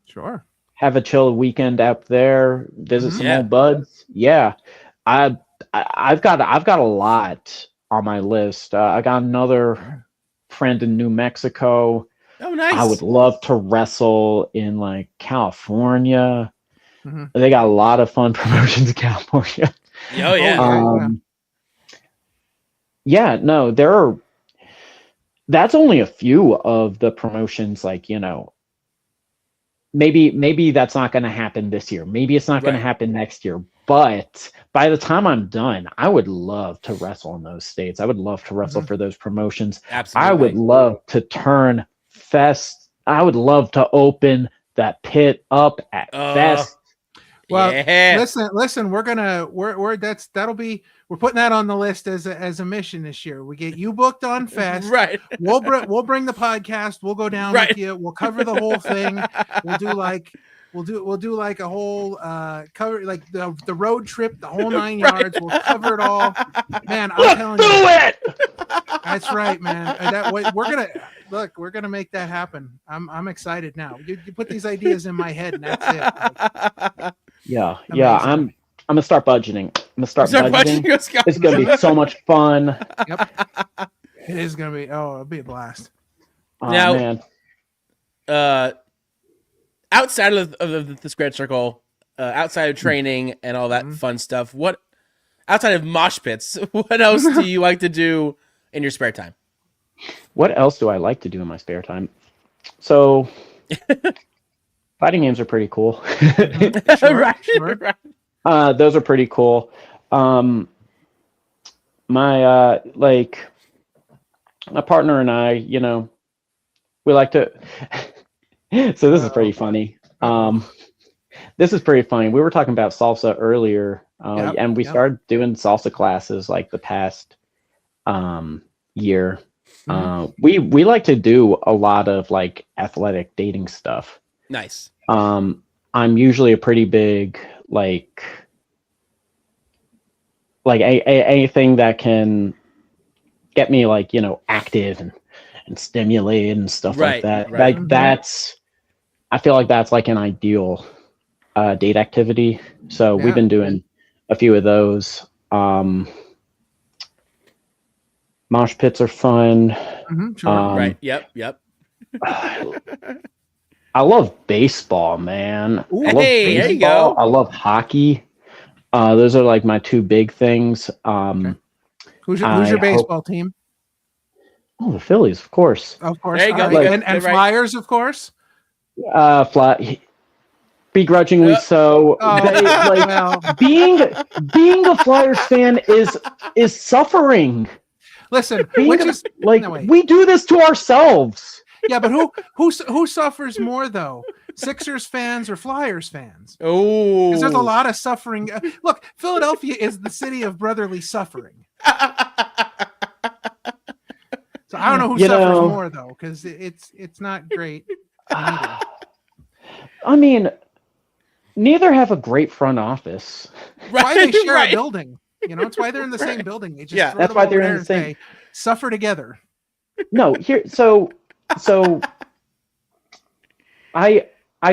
Sure. Have a chill weekend out there, visit some old buds. Yeah. I've got a lot on my list. I got another friend in New Mexico. Oh, nice. I would love to wrestle in California. They got a lot of fun promotions in California. Oh yeah. Yeah, no, that's only a few of the promotions, like, maybe that's not going to happen this year. Maybe it's not going to Right. happen next year. But by the time I'm done, I would love to wrestle in those states. I would love to wrestle for those promotions. Absolutely. I would love to turn Fest. I would love to open that pit up at Fest. Well, yeah. listen, we're putting that on the list as a mission this year. We get you booked on Fest. Right. We'll bring the podcast. We'll go down with you. We'll cover the whole thing. We'll do like a whole cover, like the road trip, the whole 9 yards. We'll cover it all. Man, I'm telling you. Do it. That's right, man. We're gonna make that happen. I'm excited now. You put these ideas in my head, and that's it. Like, yeah. amazing. I'm gonna start budgeting. Budgeting. It's gonna be so much fun. Yep. It is gonna be. Oh, it'll be a blast. Oh, Now, man. Outside of the squared circle, outside of training and all that fun stuff, what outside of mosh pits, what else do you like to do in your spare time? What else do I like to do in my spare time? So, fighting games are pretty cool. Sure. Those are pretty cool. My partner and I, we like to. So this is pretty funny. This is pretty funny. We were talking about salsa earlier, and we started doing salsa classes like the past year. We like to do a lot of like athletic dating stuff. Nice. I'm usually a pretty big anything that can get me active and stimulated and stuff like that. Right. I feel like that's like an ideal date activity. So we've been doing a few of those. Mosh pits are fun. Sure. Right. Yep. I love baseball, man. Ooh, I love hey, there you baseball. go. I love hockey. Those are like my two big things. Okay. Who's your baseball team? Oh, the Phillies, of course. Of course. There you go. Right. Good, And right. Flyers, of course. Begrudgingly so. Well. Being a Flyers fan is suffering. Listen, we do this to ourselves. Yeah, but who suffers more though? Sixers fans or Flyers fans? Oh, Because there's a lot of suffering. Look, Philadelphia is the city of brotherly suffering. So I don't know who suffers more though, because it's not great. Either. I mean, neither have a great front office. Why they share a building? It's why they're in the same building. They just throw that's them why over they're there in the and same. say, suffer together. No, here. So I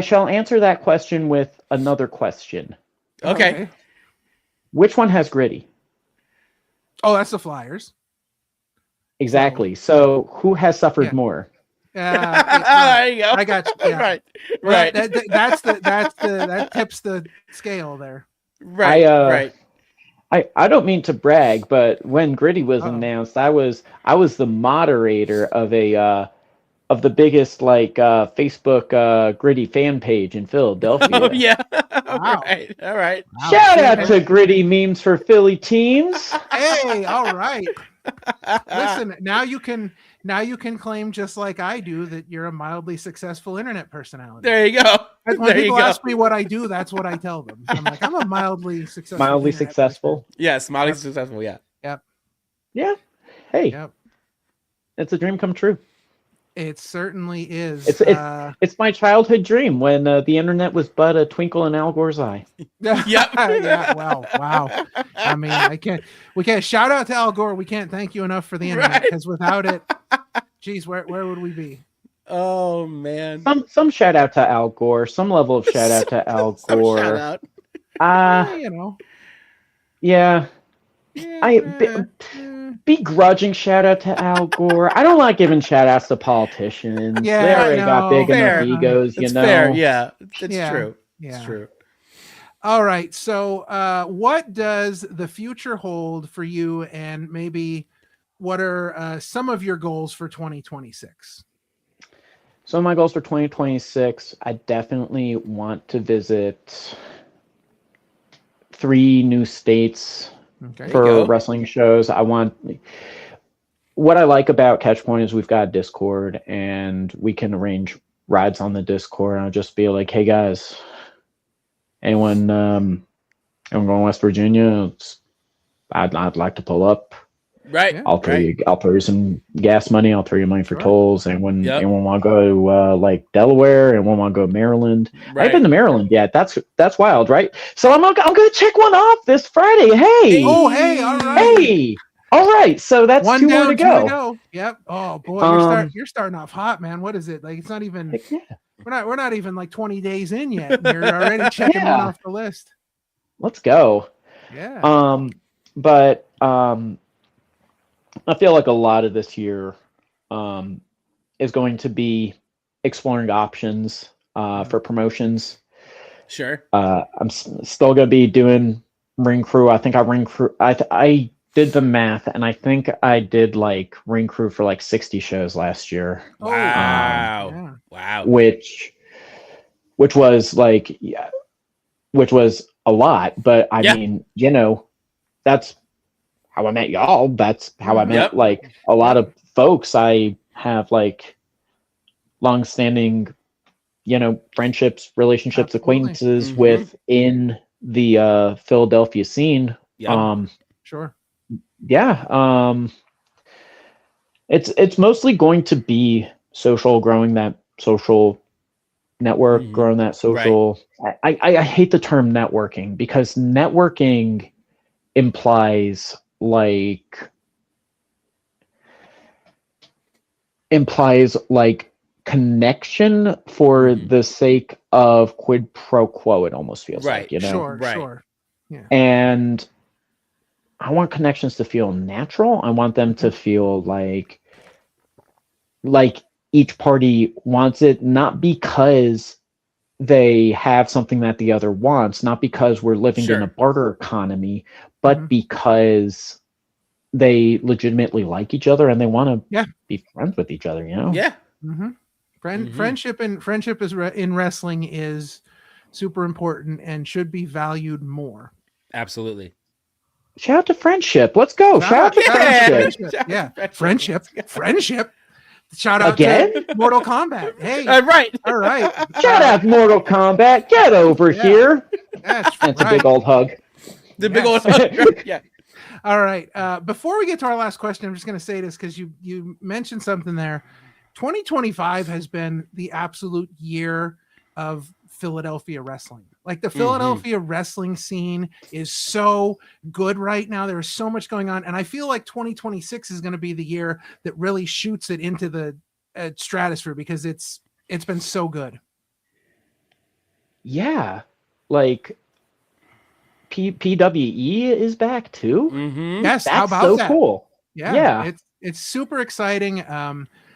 shall answer that question with another question. Okay. Which one has Gritty? Oh, that's the Flyers. Exactly. So who has suffered more? There you go. I got you. Yeah. Right. That tips the scale there. Right. I don't mean to brag, but when Gritty was announced, I was the moderator of the biggest Facebook Gritty fan page in Philadelphia. Oh yeah. Wow. All right. Wow. Shout out to Gritty memes for Philly teams. Hey, all right. Listen, now you can claim, just like I do, that you're a mildly successful internet personality. There you go. When people ask me what I do, that's what I tell them. I'm like, I'm a mildly successful. Mildly successful. Yes, mildly successful. Yeah. Yep. Yeah. Hey. Yep. It's a dream come true. It certainly is. It's my childhood dream when the internet was but a twinkle in Al Gore's eye. Yep. Yeah. Wow. I mean, we can't shout out to Al Gore. We can't thank you enough for the internet, because without it, geez, where would we be? Oh man. Some shout out to Al Gore. Some level of shout out to Al Gore. Shout out. Yeah. Begrudging shout out to Al Gore. I don't like giving shout outs to politicians. Yeah, they already got big enough egos, It's fair. Yeah, it's true. Yeah. It's true. All right. So, what does the future hold for you, and maybe some of your goals for 2026? So my goals for 2026, I definitely want to visit 3 new states for wrestling shows. What I like about Catchpoint is we've got a Discord and we can arrange rides on the Discord. And I'll just be like, hey guys, anyone going to West Virginia? I'd like to pull up. Right. I'll throw you some gas money. I'll throw you money for tolls. Anyone want to go to Delaware? Anyone want to go to Maryland? Right. I've been to Maryland yet. That's wild, right? So I'm gonna check one off this Friday. Hey. Oh, hey, all right. Hey. All right. So that's one 2 down, more to go. Yep. Oh boy, you're starting off hot, man. What is it? Like it's not even we're not even like 20 days in yet. And you're already checking one off the list. Let's go. Yeah. But I feel like a lot of this year is going to be exploring options for promotions. Sure. I'm still going to be doing ring crew. I think I did the math, and I think I did like ring crew for like 60 shows last year. Wow. Wow. Which was which was a lot, but I mean, that's how I met y'all. That's how I met like a lot of folks I have like long-standing, friendships, relationships, acquaintances with in the Philadelphia scene. Sure. Yeah. It's mostly going to be social, growing that social network, growing that social. Right. I hate the term networking because networking implies connection for the sake of quid pro quo. It almost feels like, Sure. Yeah. And I want connections to feel natural. I want them to feel like each party wants it, not because they have something that the other wants, not because we're living in a barter economy, but because they legitimately like each other and they want to be friends with each other, Yeah. Mm-hmm. Friendship in wrestling is super important and should be valued more. Absolutely. Shout out to friendship. Let's go. Shout out to friendship. Yeah. Friendship. Shout out to Mortal Kombat. Hey. Right. All right. Shout out Mortal Kombat. Get over here. That's a big old hug. Big old hug. Yeah. All right. Before we get to our last question, I'm just going to say this because you mentioned something there. 2025 has been the absolute year of Philadelphia wrestling. Like the Philadelphia wrestling scene is so good right now. There's so much going on. And I feel like 2026 is going to be the year that really shoots it into the stratosphere because it's been so good. Yeah. Like PWE is back too. Yes. That's how about that? Cool. Yeah. It's super exciting.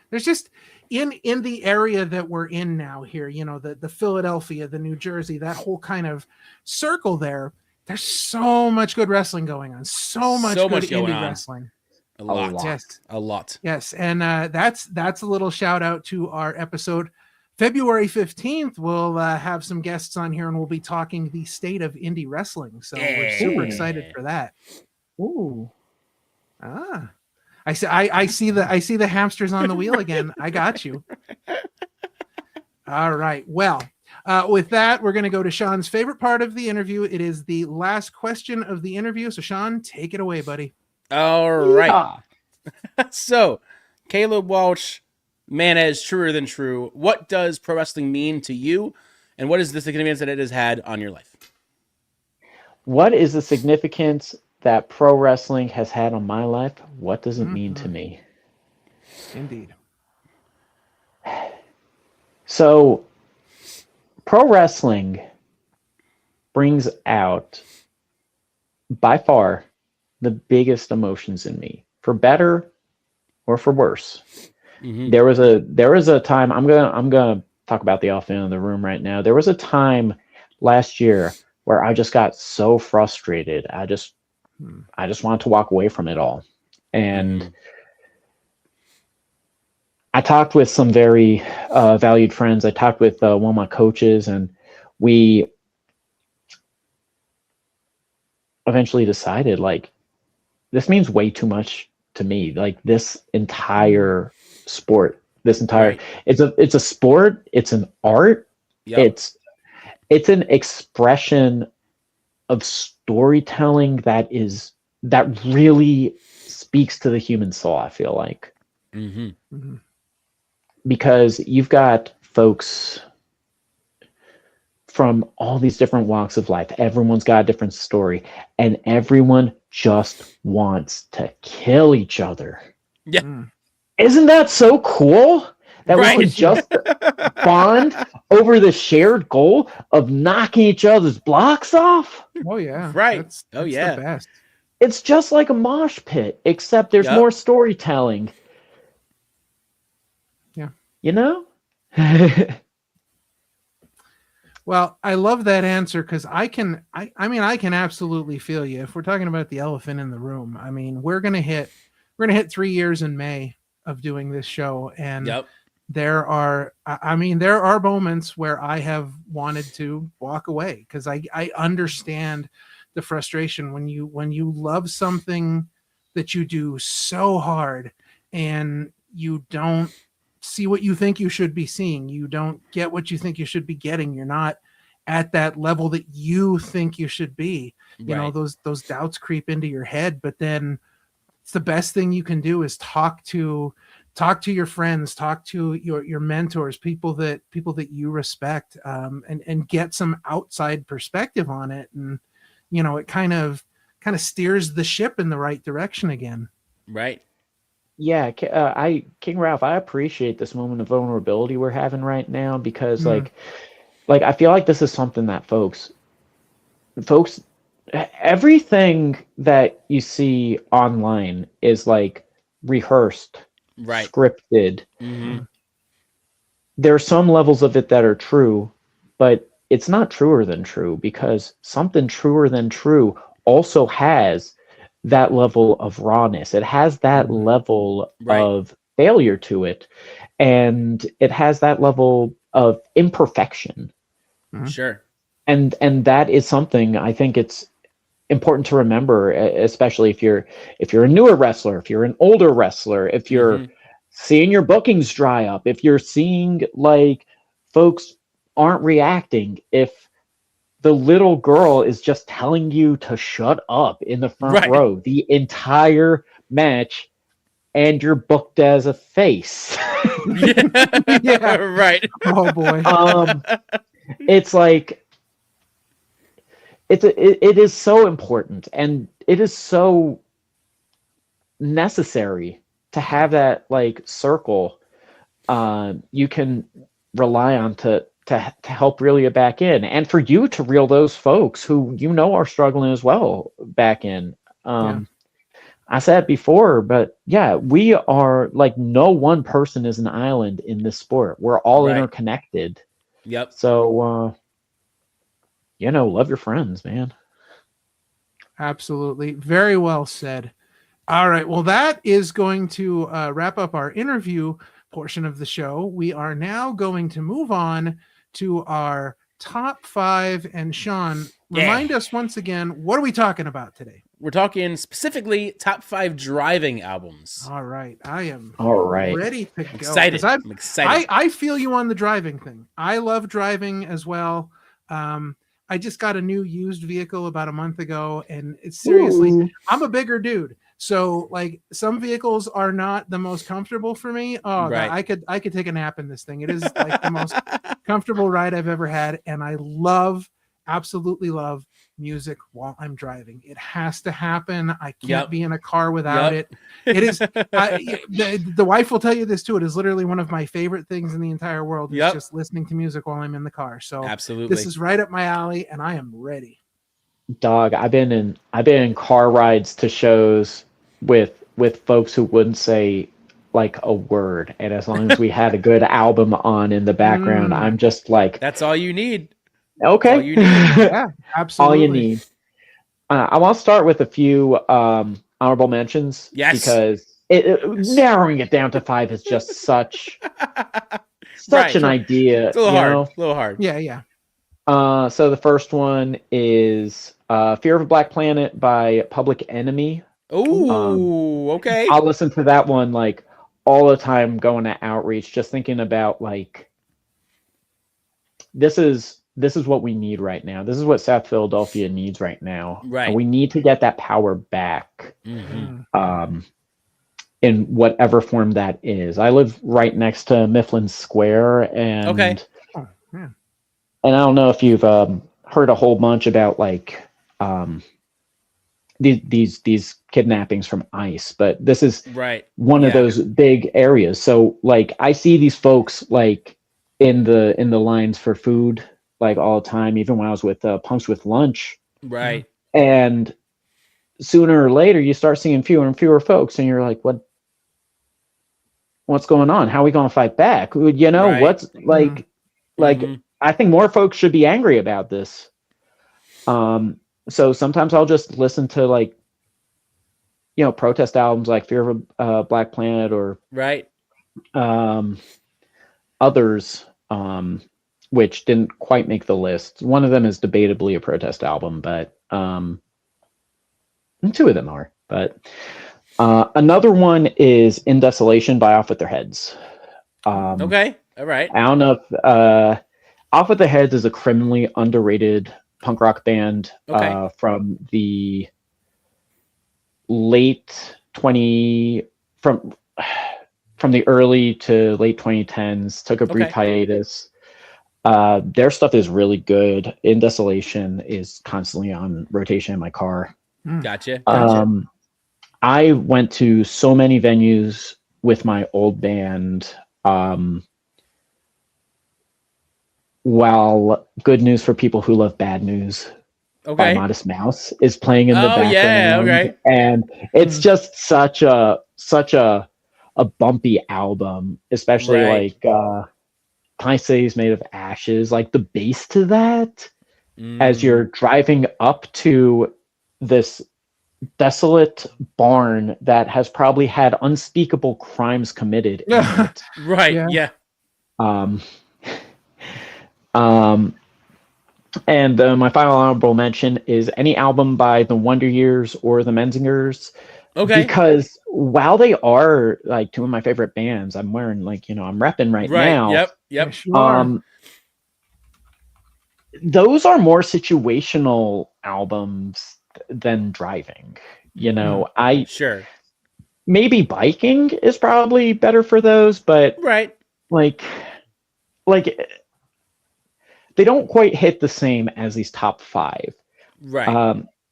There's just in the area that we're in now here, the Philadelphia, the New Jersey, that whole kind of circle there, there's so much good wrestling going on. So much good indie wrestling. A lot. Yes. A lot. Yes. And that's a little shout out to our episode. February 15th, we'll have some guests on here and we'll be talking the state of indie wrestling. So we're super excited for that. Ooh. I see the hamsters on the wheel again. I got you. All right. Well, with that, we're going to go to Sean's favorite part of the interview. It is the last question of the interview. So Sean, take it away, buddy. All right. So Caleb Walsh, man is truer than true. What does pro wrestling mean to you? And what is the significance that it has had on your life? What is the significance that pro wrestling has had on my life? What does it mean to me? Indeed. So, pro wrestling brings out, by far, the biggest emotions in me, for better or for worse. There was a time, I'm gonna talk about the elephant in the room right now. There was a time last year where I just got so frustrated. I just wanted to walk away from it all. And I talked with some very valued friends. I talked with one of my coaches, and we eventually decided, like, this means way too much to me. Like, this entire sport, it's a sport, it's an art, it's an expression of storytelling that really speaks to the human soul, I feel like. Because you've got folks from all these different walks of life. Everyone's got a different story, and everyone just wants to kill each other. Yeah. Isn't that so cool? That we can just bond over the shared goal of knocking each other's blocks off? Oh, yeah. Right. That's the best. It's just like a mosh pit, except there's more storytelling. Yeah. You know? Well, I love that answer because I can absolutely feel you. If we're talking about the elephant in the room, I mean, we're gonna hit 3 years in May of doing this show, and there are moments where I have wanted to walk away because I understand the frustration when you love something that you do so hard and you don't see what you think you should be seeing. You don't get what you think you should be getting. You're not at that level that you think you should be. You know, those doubts creep into your head, but then it's the best thing you can do is talk to your friends, talk to your mentors, people that you respect, and get some outside perspective on it. And, you know, it kind of steers the ship in the right direction again. Right. Yeah, King Ralph, I appreciate this moment of vulnerability we're having right now because, like I feel like this is something that folks, everything that you see online is like rehearsed, scripted. There are some levels of it that are true, but it's not truer than true because something truer than true also has that level of rawness. It has that level of failure to it, and it has that level of imperfection. Sure. And that is something I think it's important to remember, especially if you're a newer wrestler, if you're an older wrestler, if you're seeing your bookings dry up, if you're seeing like folks aren't reacting, if the little girl is just telling you to shut up in the front row the entire match, and you're booked as a face. Yeah. Right. Oh boy. It's like it is so important, and it is so necessary to have that like circle you can rely on to help reel you back in, and for you to reel those folks who you know are struggling as well back in. I said it before, but yeah, we are like, no one person is an island in this sport. We're all interconnected. Yep. So, you know, love your friends, man. Absolutely. Very well said. All right. Well, that is going to wrap up our interview portion of the show. We are now going to move on to our top 5. And Sean, remind us once again, what are we talking about today? We're talking specifically top 5 driving albums. All right. I am ready to go. Excited. I'm excited. I feel you on the driving thing. I love driving as well. I just got a new used vehicle about a month ago, and it's seriously, I'm a bigger dude. So like some vehicles are not the most comfortable for me. Oh, God, I could take a nap in this thing. It is like the most comfortable ride I've ever had. And I absolutely love music while I'm driving. It has to happen. I can't be in a car without it. It is, the wife will tell you this too. It is literally one of my favorite things in the entire world. Is just listening to music while I'm in the car. So absolutely, this is right up my alley, and I am ready. Dog, I've been in car rides to shows with folks who wouldn't say like a word, and as long as we had a good album on in the background, I'm just like, that's all you need. Okay, that's all you need. Yeah, absolutely. All you need. I want to start with a few honorable mentions, yes, because narrowing it down to 5 is just such Right. an idea. It's a little hard. A little hard. Yeah. So the first one is Fear of a Black Planet by Public Enemy. Oh, okay. I'll listen to that one like all the time going to outreach, just thinking about like this is what we need right now. This is what South Philadelphia needs right now. Right. And we need to get that power back. Mm-hmm. In whatever form that is. I live right next to Mifflin Square, and okay. And I don't know if you've heard a whole bunch about like these kidnappings from ICE, but this is one of those big areas. So like I see these folks like in the lines for food like all the time, even when I was with Punks with Lunch. Right. And sooner or later you start seeing fewer and fewer folks, and you're like, what's going on? How are we going to fight back? You know, what's like I think more folks should be angry about this. So sometimes I'll just listen to like, you know, protest albums like Fear of a Black Planet or others, which didn't quite make the list. One of them is debatably a protest album, but two of them are. But another one is In Desolation by Off With Their Heads. Okay, all right. I don't know if Off With Their Heads is a criminally underrated punk rock band from the late from the early to late 2010s. Took a brief hiatus. Their stuff is really good. In Desolation is constantly on rotation in my car. Gotcha. I went to so many venues with my old band. While Good News for People Who Love Bad News by Modest Mouse is playing in the background. And it's just such a bumpy album, especially like Can I Say He's Made of Ashes, like the bass to that as you're driving up to this desolate barn that has probably had unspeakable crimes committed in it. And my final honorable mention is any album by the Wonder Years or the Menzingers. Because while they are like two of my favorite bands, I'm wearing like, you know, I'm repping right now. Yep. Those are more situational albums than driving. You know, maybe biking is probably better for those, but like they don't quite hit the same as these top 5.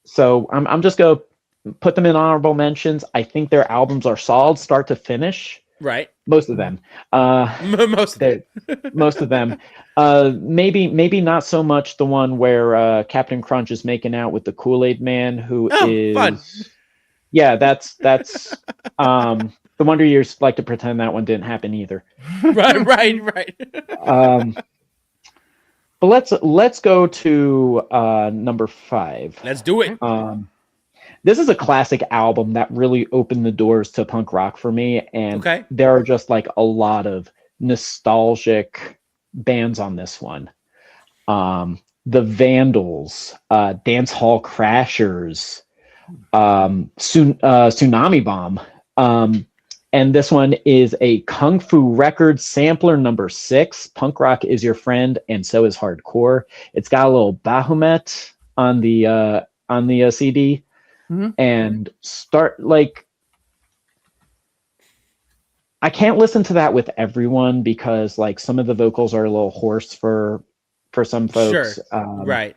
So I'm just gonna put them in honorable mentions. I think their albums are solid start to finish. Most of them. Most of them. Maybe not so much the one where Captain Crunch is making out with the Kool-Aid Man, who is fun. Yeah, that's the Wonder Years like to pretend that one didn't happen either. Right. But let's go to number 5. Let's do it. This is a classic album that really opened the doors to punk rock for me, and there are just like a lot of nostalgic bands on this one. The Vandals, Dance Hall Crashers, Tsunami Bomb. And this one is a Kung Fu Records sampler number 6. Punk rock is your friend, and so is hardcore. It's got a little Bahumet on the CD. And start like I can't listen to that with everyone because like some of the vocals are a little hoarse for some folks. Right.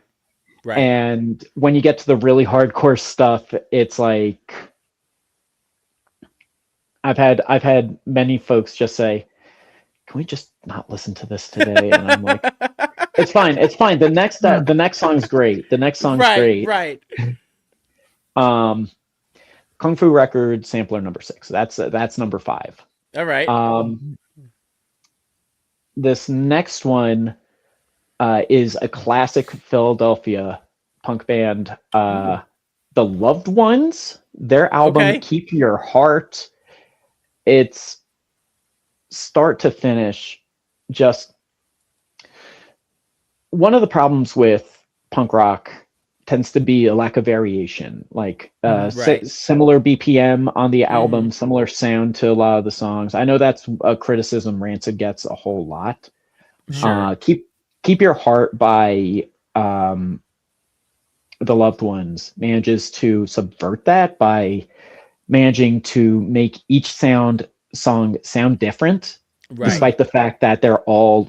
And when you get to the really hardcore stuff, it's like I've had many folks just say, "Can we just not listen to this today?" And I'm like, "It's fine. The next song's great. The next song's great." Right. Kung Fu Record sampler number 6. That's number 5. All right. This next one is a classic Philadelphia punk band, The Loved Ones. Their album Keep Your Heart it's start to finish. Just one of the problems with punk rock tends to be a lack of variation, like similar BPM on the album, similar sound to a lot of the songs. I know that's a criticism Rancid gets a whole lot. Sure. Keep Your Heart by The Loved Ones manages to subvert that by managing to make each song sound different, despite the fact that they're all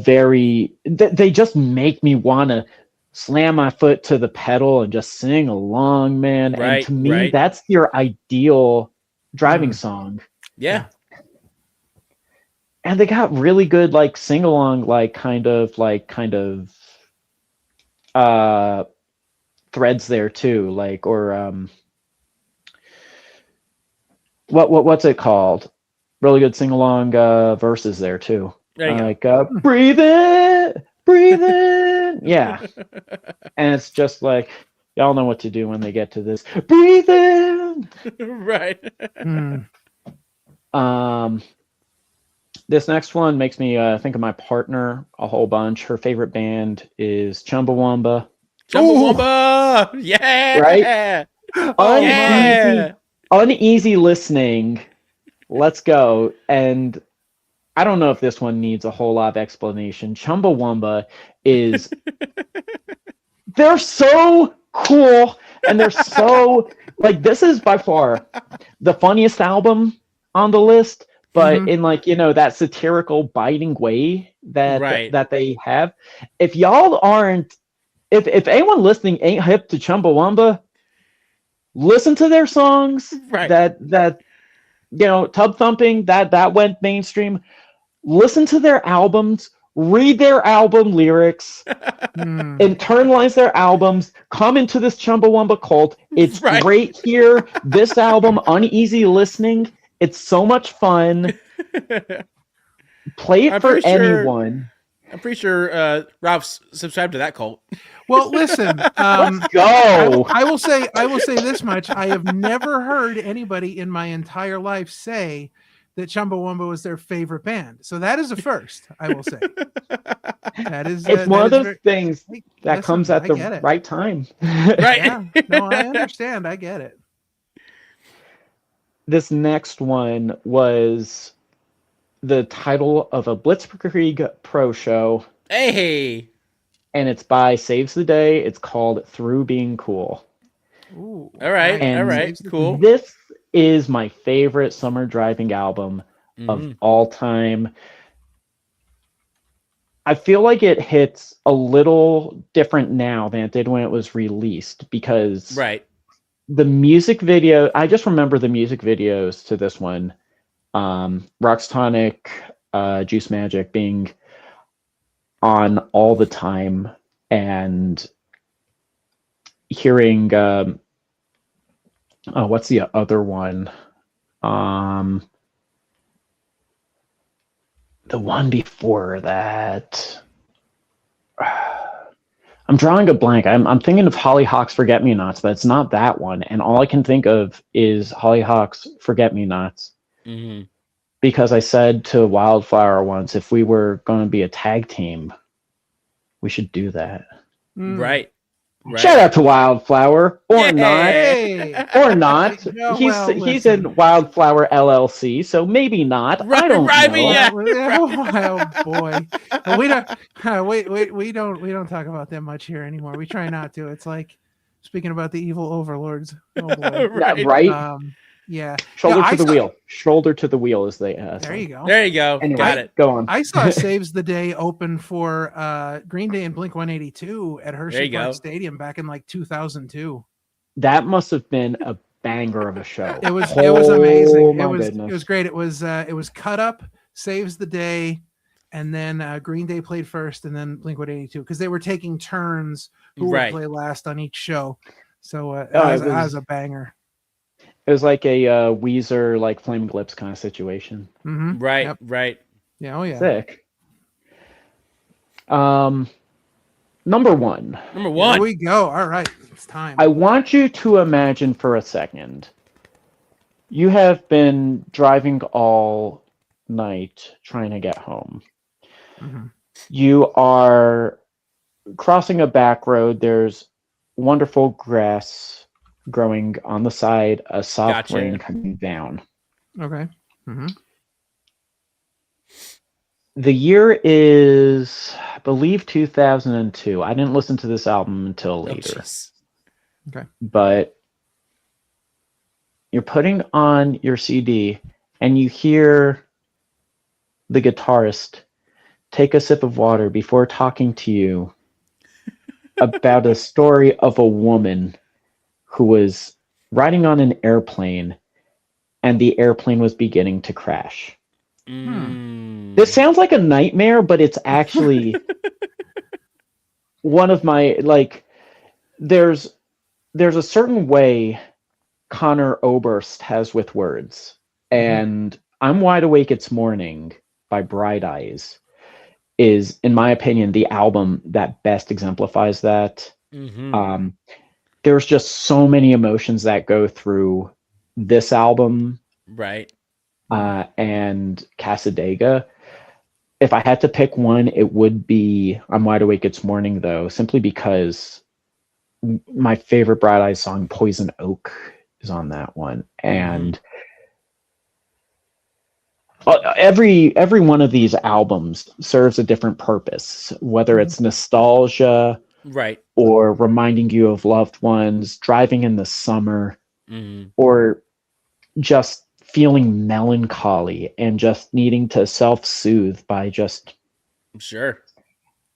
very, they just make me want to slam my foot to the pedal and just sing along, man. And to me, that's your ideal driving song. Yeah. And they got really good, like, sing along, kind of threads there too, what's it called? Really good sing along verses there too. Breathe in, yeah. And it's just like, y'all know what to do when they get to this. Breathe in. Right. This next one makes me think of my partner a whole bunch. Her favorite band is Chumbawamba. Chumbawamba! Yeah! Right? Uneasy listening. Let's go. And I don't know if this one needs a whole lot of explanation. Chumbawamba is... they're so cool, and they're so... this is by far the funniest album on the list, but in that satirical, biting way that they have. If y'all aren't... If anyone listening ain't hip to Chumbawamba, listen to their songs. Right. That Tub Thumping, that went mainstream. Listen to their albums, read their album lyrics, internalize their albums, come into this Chumbawamba cult. It's great here. This album, Uneasy Listening, it's so much fun. Play it for anyone. I'm pretty sure Ralph's subscribed to that cult. Well, listen. Let's go. I will say this much: I have never heard anybody in my entire life say that Chumbawamba was their favorite band. So that is a first, I will say. That is. It's one of those things that comes at the right time. Right. Yeah. No, I understand. I get it. This next one was the title of a Blitzkrieg Pro show. Hey! And it's by Saves the Day. It's called Through Being Cool. Ooh, all right, cool. This is my favorite summer driving album of all time. I feel like it hits a little different now than it did when it was released, because the music video, I just remember the music videos to this one. Rocks Tonic, Juice Magic being on all the time, and hearing what's the other one? The one before that. I'm drawing a blank. I'm thinking of Hollyhock's Forget Me Nots, but it's not that one. And all I can think of is Hollyhock's Forget Me Nots. Because I said to Wildflower once, if we were going to be a tag team, we should do that. Right. Shout out to Wildflower, or not. Hey. Or not. No, He's in Wildflower LLC, so maybe not. I don't know. Oh boy, we don't talk about them much here anymore. We try not to. It's like speaking about the evil overlords. Oh boy. Right. Yeah. Shoulder to the wheel. Shoulder to the wheel, as they ask. There you go. There you go. Anyway, got it. Go on. I saw Saves the Day open for Green Day and Blink 182 at Hershey Park Stadium back in 2002. That must have been a banger of a show. It was amazing. It was great. It was Cut Up, Saves the Day, and then Green Day played first, and then Blink 182, because they were taking turns who would play last on each show. So it was a banger. It was like a Weezer, Flaming Lips kind of situation. Right. Yeah. Oh yeah. Sick. Number one. Number Here one. we go. All right. It's time. I want you to imagine for a second. You have been driving all night trying to get home. Mhm. You are crossing a back road. There's wonderful grass growing on the side, a soft Gotcha. rain coming down. Okay. Mm-hmm. The year is, I believe, 2002. I didn't listen to this album until later. jeez. But you're putting on your CD and you hear the guitarist take a sip of water before talking to you about a story of a woman who was riding on an airplane and the airplane was beginning to crash. This sounds like a nightmare, but it's actually one of my, like, there's a certain way Connor Oberst has with words. And I'm Wide Awake It's Morning by Bright Eyes is, in my opinion, the album that best exemplifies that. There's just so many emotions that go through this album. Right. And Casadega. If I had to pick one, it would be I'm Wide Awake It's Morning, though, simply because my favorite Bright Eyes song, Poison Oak, is on that one. And every one of these albums serves a different purpose, whether it's nostalgia, right, or reminding you of loved ones, driving in the summer, or just feeling melancholy and just needing to self-soothe by just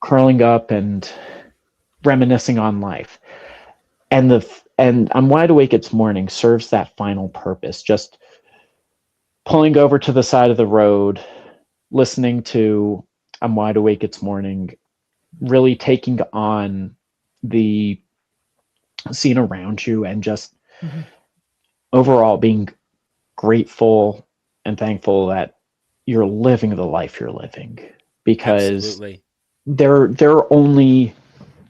curling up and reminiscing on life. And I'm Wide Awake It's Morning serves that final purpose, just pulling over to the side of the road, listening to I'm Wide Awake It's Morning, really taking on the scene around you and just overall being grateful and thankful that you're living the life you're living, because there are only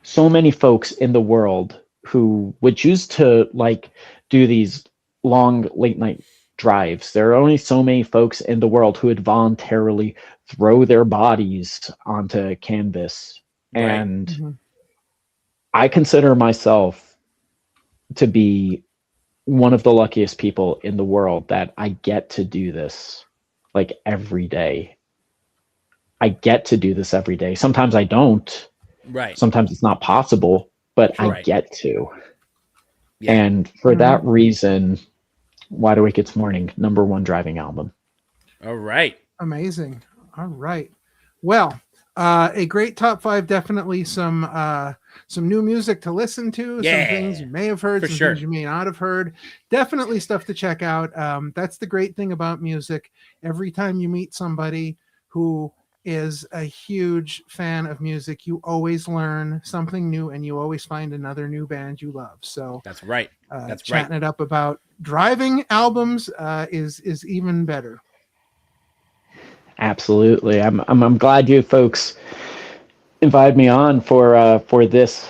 so many folks in the world who would choose to like do these long late night drives. There are only so many folks in the world who would voluntarily throw their bodies onto canvas. And I consider myself to be one of the luckiest people in the world that I get to do this like every day. I get to do this every day. Sometimes I don't. Right. Sometimes it's not possible, but I get to. Yeah. And for that reason, Wide Awake It's Morning, number one driving album. All right. Amazing. All right. Well, a great top five. Definitely some new music to listen to. Yeah, some things you may have heard, some things you may not have heard. Definitely stuff to check out. That's the great thing about music. Every time you meet somebody who is a huge fan of music, you always learn something new and you always find another new band you love. So that's right. That's chatting it up about driving albums is even better. Absolutely. I'm glad you folks invited me on for this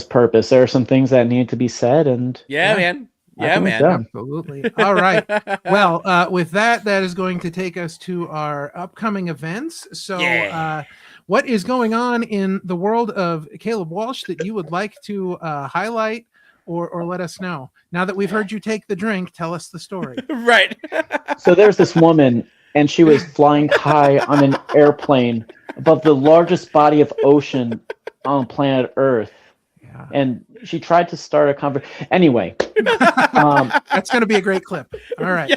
purpose. There are some things that need to be said, and man. Yeah, man. Absolutely. All right. Well, with that is going to take us to our upcoming events. So what is going on in the world of Caleb Walsh that you would like to highlight or let us know? Now that we've heard you take the drink, tell us the story. Right. So there's this woman, and she was flying high on an airplane above the largest body of ocean on planet Earth. And she tried to start a conversation. Anyway, that's going to be a great clip. All right.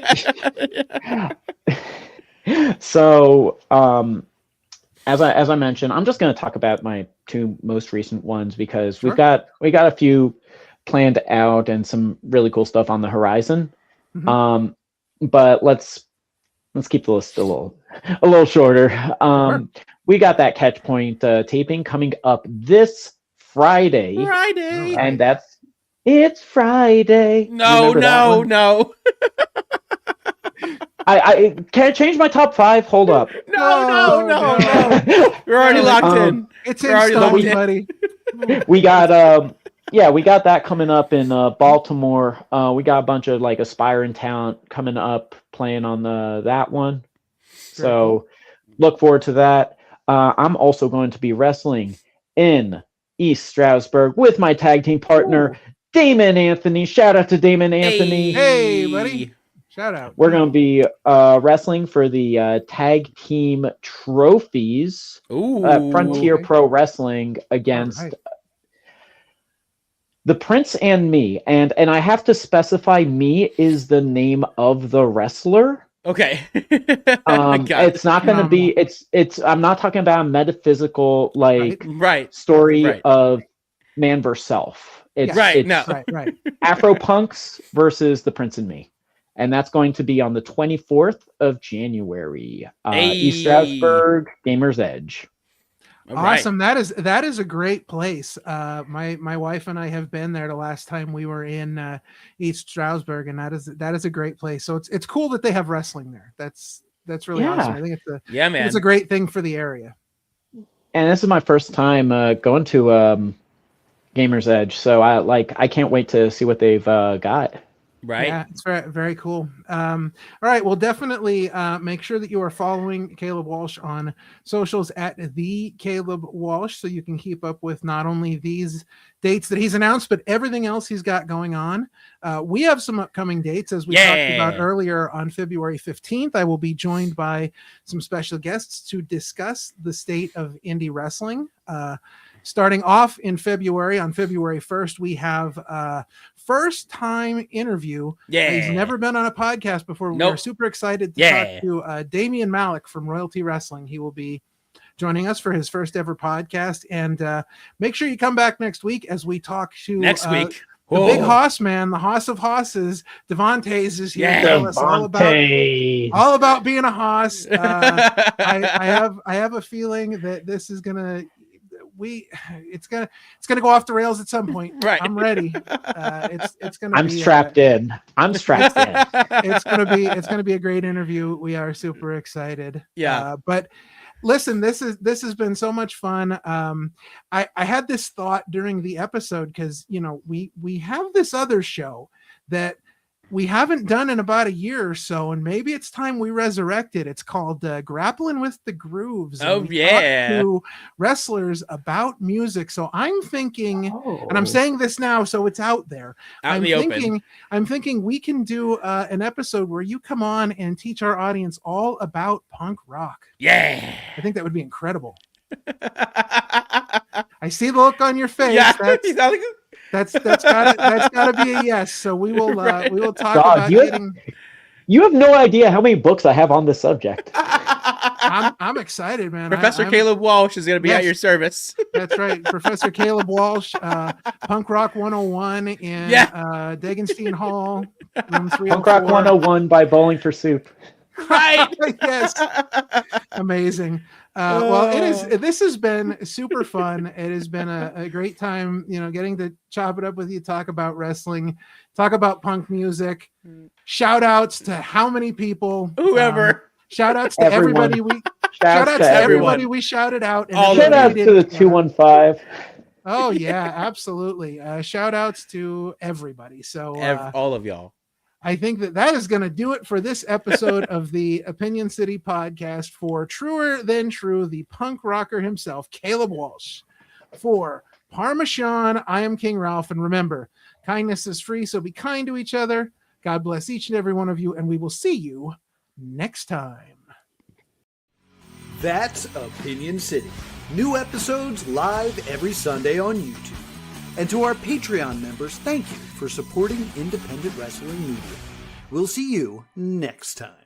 So, as I mentioned, I'm just going to talk about my two most recent ones because we got a few planned out and some really cool stuff on the horizon. But let's keep the list a little shorter. We got that Catchpoint taping coming up this Friday. And it's Friday. No. I can't change my top five. Hold up. No. We're already locked in. It's in stone, buddy. We got we got that coming up in Baltimore. We got a bunch of like aspiring talent coming up playing on that one. So look forward to that. I'm also going to be wrestling in East Stroudsburg with my tag team partner, Damon Anthony. Shout out to Damon Anthony. Hey, buddy. Shout out. We're going to be wrestling for the tag team trophies. Frontier Pro Wrestling against the Prince and me. And I have to specify me is the name of the wrestler. Okay. It's not going to be, I'm not talking about a metaphysical story of man versus self. It's right. Afro Punks versus the Prince and me. And that's going to be on the 24th of January. East Stroudsburg, Gamers Edge. Awesome. Right. That is a great place. My wife and I have been there the last time we were in East Stroudsburg, and that is a great place. So it's cool that they have wrestling there. That's really awesome. I think it's a great thing for the area. And this is my first time going to Gamers Edge, so I can't wait to see what they've got. Right. Yeah, it's very, very cool. All right. Well, definitely make sure that you are following Caleb Walsh on socials at the Caleb Walsh, so you can keep up with not only these dates that he's announced, but everything else he's got going on. We have some upcoming dates, as we talked about earlier. On February 15th, I will be joined by some special guests to discuss the state of indie wrestling. Starting off in February, on February 1st, we have a first-time interview. He's never been on a podcast before. We are super excited to talk to Damian Malik from Royalty Wrestling. He will be joining us for his first ever podcast. And make sure you come back next week as we talk to next week. The big hoss man, the hoss of hosses. Devontae's is here to tell us all about being a hoss. I have a feeling that this is gonna. It's gonna go off the rails at some point. Right. I'm ready. I'm strapped in. It's gonna be a great interview. We are super excited. Yeah. But listen, this has been so much fun. I had this thought during the episode because we have this other show that we haven't done in about a year or so, and maybe it's time we resurrect it. It's called Grappling with the Grooves. And we talk to wrestlers about music. So I'm thinking, and I'm saying this now, so it's out there. I'm thinking we can do an episode where you come on and teach our audience all about punk rock. Yeah, I think that would be incredible. I see the look on your face. Yeah, that's gotta be a yes. So we will talk about getting. You have no idea how many books I have on this subject. I'm excited, man. Professor Caleb Walsh is going to be at your service. That's right, Professor Caleb Walsh, Punk Rock 101 in Degenstein Hall, room 304. Punk Rock 101 by Bowling for Soup. Right. Yes. Amazing. Well, this has been super fun. It has been a great time, getting to chop it up with you, talk about wrestling, talk about punk music. Shout outs to how many people, whoever. Shout outs to everybody everybody we shouted out. And shout out to the 215. Oh yeah, absolutely. Shout outs to everybody. So all of y'all. I think that is going to do it for this episode of the Opinion City podcast. For Truer Than True, the punk rocker himself, Caleb Walsh. For Parmesan, I am King Ralph. And remember, kindness is free, so be kind to each other. God bless each and every one of you, and we will see you next time. That's Opinion City. New episodes live every Sunday on YouTube. And to our Patreon members, thank you for supporting independent wrestling media. We'll see you next time.